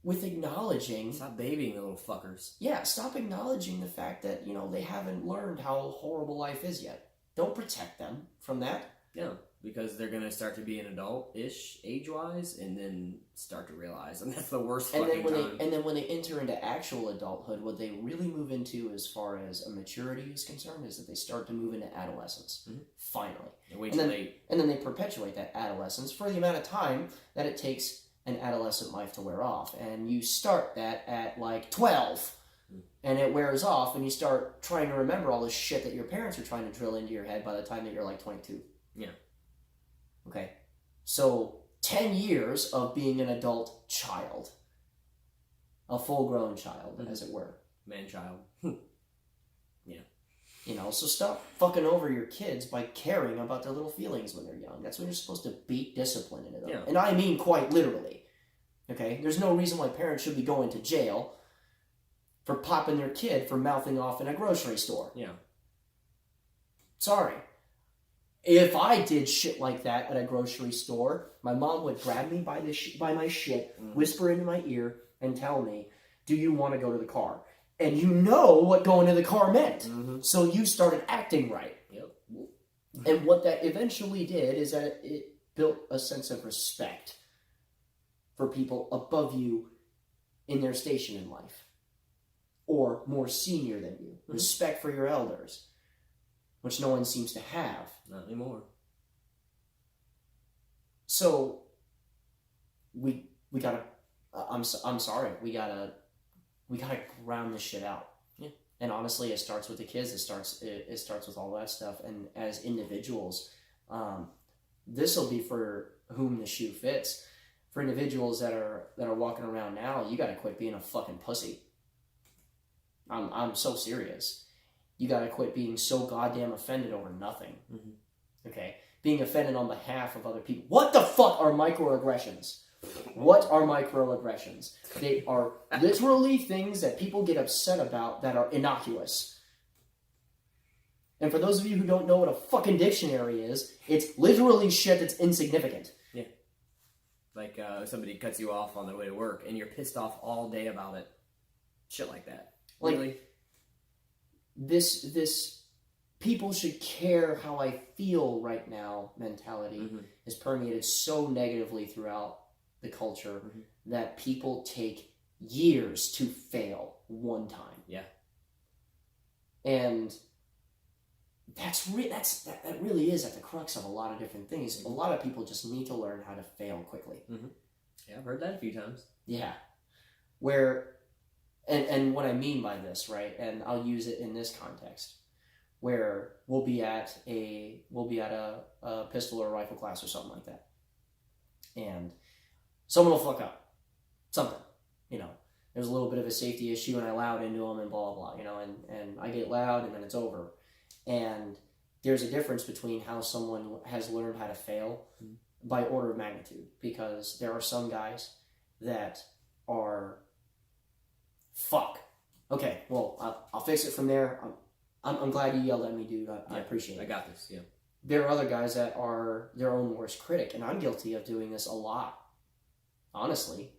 with acknowledging. Stop babying the little fuckers. Yeah, stop acknowledging the fact that, you know, they haven't learned how horrible life is yet. Don't protect them from that. Yeah, because they're gonna start to be an adult-ish age-wise, and then start to realize, and that's the worst fucking time. And then when they enter into actual adulthood, what they really move into, as far as a maturity is concerned, is that they start to move into adolescence. Finally, and then they perpetuate that adolescence for the amount of time that it takes an adolescent life to wear off, and you start that at like 12. And it wears off, and you start trying to remember all the shit that your parents are trying to drill into your head by the time that you're like 22. Yeah. Okay. So 10 years of being an adult child. A full-grown child, as it were. Man-child. Yeah. You know, so stop fucking over your kids by caring about their little feelings when they're young. That's when you're supposed to beat discipline into them. Yeah. And I mean quite literally. Okay? There's no reason why parents should be going to jail for popping their kid for mouthing off in a grocery store. Yeah. Sorry. If I did shit like that at a grocery store, my mom would grab me by my shit, whisper into my ear, and tell me, do you want to go to the car? And you know what going to the car meant. So you started acting right. Yep. And what that eventually did is that it built a sense of respect for people above you in their station in life. Or more senior than you. Respect for your elders, which no one seems to have. Not anymore. So we gotta. I'm sorry. We gotta ground this shit out. Yeah. And honestly, it starts with the kids. It starts with all that stuff. And as individuals, this will be for whom the shoe fits. For individuals that are walking around now, you gotta quit being a fucking pussy. I'm so serious. You gotta quit being so goddamn offended over nothing. Okay? being offended on behalf of other people. What the fuck are microaggressions? What are microaggressions? They are literally things that people get upset about that are innocuous. And for those of you who don't know what a fucking dictionary is, it's literally shit that's insignificant. Yeah. Like somebody cuts you off on their way to work and you're pissed off all day about it. Shit like that. Like, really? This people should care how I feel right now mentality is permeated so negatively throughout the culture that people take years to fail one time. Yeah. And that really is at the crux of a lot of different things. A lot of people just need to learn how to fail quickly. Yeah, I've heard that a few times. Yeah. Where, and what I mean by this, right, and I'll use it in this context, where we'll be at a pistol or rifle class or something like that. And someone will fuck up. Something. You know, there's a little bit of a safety issue and I loud into them and blah, blah, blah, you know, and I get loud and then it's over. And there's a difference between how someone has learned how to fail by order of magnitude, because there are some guys that are, fuck. Okay, well, I'll fix it from there. I'm glad you yelled at me, dude. I appreciate it. I got this, yeah. There are other guys that are their own worst critic, and I'm guilty of doing this a lot, honestly,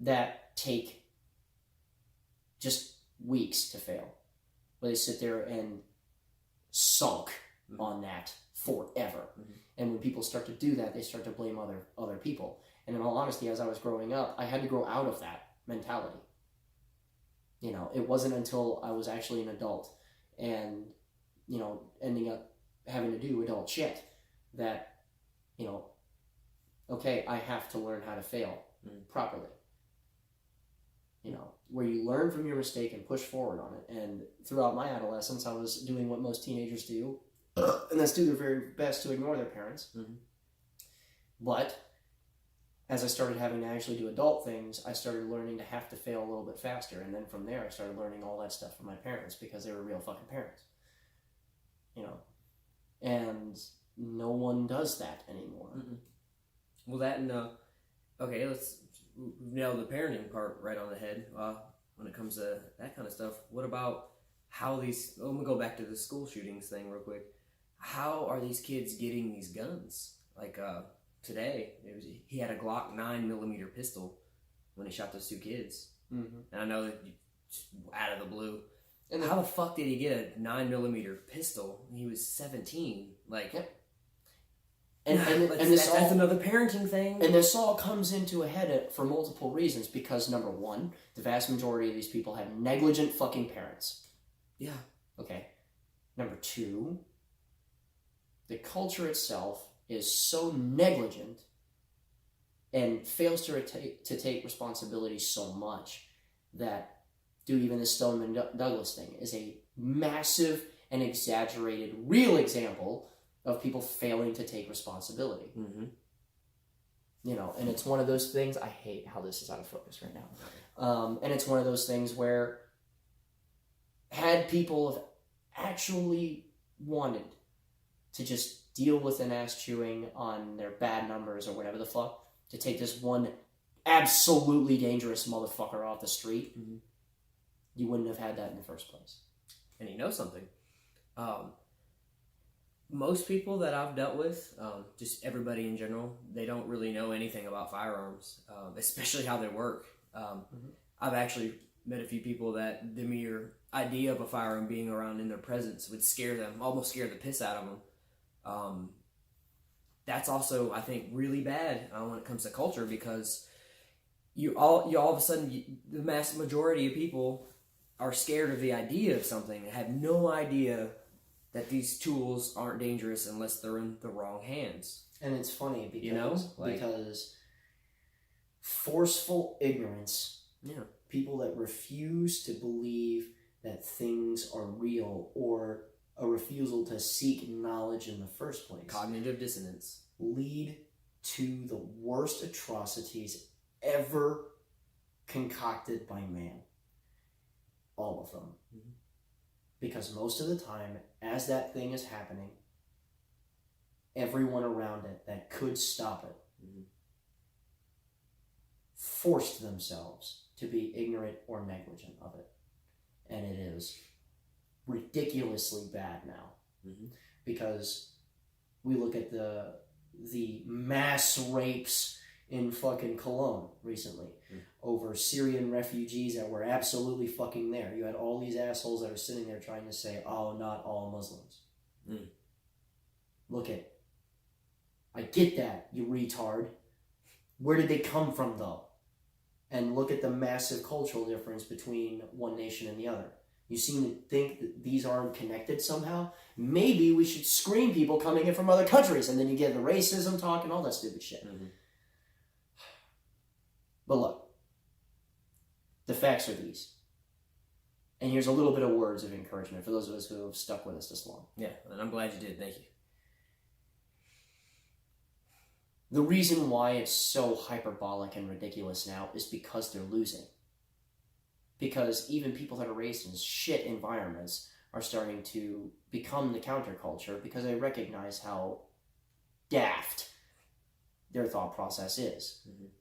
that take just weeks to fail. Where they sit there and sulk on that forever. And when people start to do that, they start to blame other people. And in all honesty, as I was growing up, I had to grow out of that mentality. You know, it wasn't until I was actually an adult and, you know, ending up having to do adult shit that, you know, okay, I have to learn how to fail properly. You know, where you learn from your mistake and push forward on it. And throughout my adolescence, I was doing what most teenagers do, and that's do their very best to ignore their parents. But as I started having to actually do adult things, I started learning to have to fail a little bit faster. And then from there, I started learning all that stuff from my parents because they were real fucking parents. You know, and no one does that anymore. Well, that and, okay, let's nail the parenting part right on the head when it comes to that kind of stuff. What about how these, I'm going to go back to the school shootings thing real quick. How are these kids getting these guns? Like, today, he had a Glock 9mm pistol when he shot those two kids. And I know that out of the blue. And how the fuck did he get a 9mm pistol when he was 17? Like, and that's another parenting thing. And this all comes into a head for multiple reasons, because number one, the vast majority of these people have negligent fucking parents. Yeah. Okay. Number two, the culture itself is so negligent and fails to take responsibility so much that, dude, even the Stoneman Douglas thing is a massive and exaggerated real example of people failing to take responsibility. You know, and it's one of those things, I hate how this is out of focus right now. And it's one of those things where had people actually wanted to just deal with an ass chewing on their bad numbers or whatever the fuck, to take this one absolutely dangerous motherfucker off the street, you wouldn't have had that in the first place. And you know something? Most people that I've dealt with, just everybody in general, they don't really know anything about firearms, especially how they work. I've actually met a few people that the mere idea of a firearm being around in their presence would scare them, almost scare the piss out of them. That's also, I think, really bad when it comes to culture, because you all of a sudden, the mass majority of people are scared of the idea of something and have no idea that these tools aren't dangerous unless they're in the wrong hands. And it's funny because, you know? Because forceful ignorance, people that refuse to believe that things are real, or a refusal to seek knowledge in the first place, cognitive dissonance, lead to the worst atrocities ever concocted by man. All of them. Because most of the time, as that thing is happening, everyone around it that could stop it Mhm. forced themselves to be ignorant or negligent of it. And it is ridiculously bad now. Mhm. Because we look at the mass rapes in fucking Cologne recently over Syrian refugees that were absolutely fucking there. You had all these assholes that are sitting there trying to say, oh, not all Muslims. Mm. Look at it. I get that, you retard. Where did they come from, though? And look at the massive cultural difference between one nation and the other. You seem to think that these aren't connected somehow. Maybe we should screen people coming in from other countries, and then you get the racism talk and all that stupid shit. Mhm. But look, the facts are these. And here's a little bit of words of encouragement for those of us who have stuck with us this long. Yeah, and I'm glad you did. Thank you. The reason why it's so hyperbolic and ridiculous now is because they're losing. Because even people that are raised in shit environments are starting to become the counterculture because they recognize how daft their thought process is. Mhm.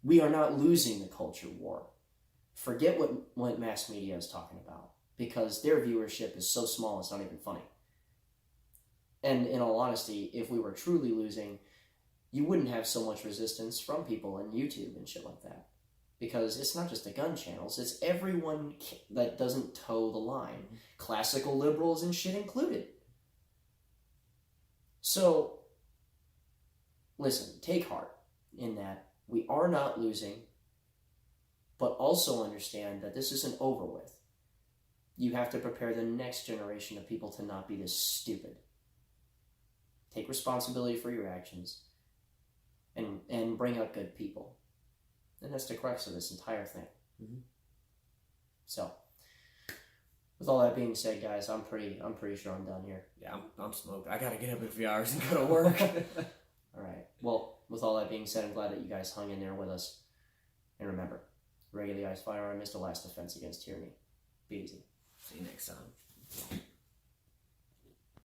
We are not losing the culture war. Forget what mass media is talking about, because their viewership is so small it's not even funny. And in all honesty, if we were truly losing, you wouldn't have so much resistance from people in YouTube and shit like that. Because it's not just the gun channels, it's everyone that doesn't toe the line. Classical liberals and shit included. So, listen, take heart in that we are not losing, but also understand that this isn't over with. You have to prepare the next generation of people to not be this stupid. Take responsibility for your actions and bring up good people. And that's the crux of this entire thing. Mhm. So, with all that being said, guys, I'm pretty sure I'm done here. Yeah, I'm smoked. I gotta get up in a few hours and go to work. All right. Well, with all that being said, I'm glad that you guys hung in there with us. And remember, regularly eyes firearm is the last defense against tyranny. Be easy. See you next time.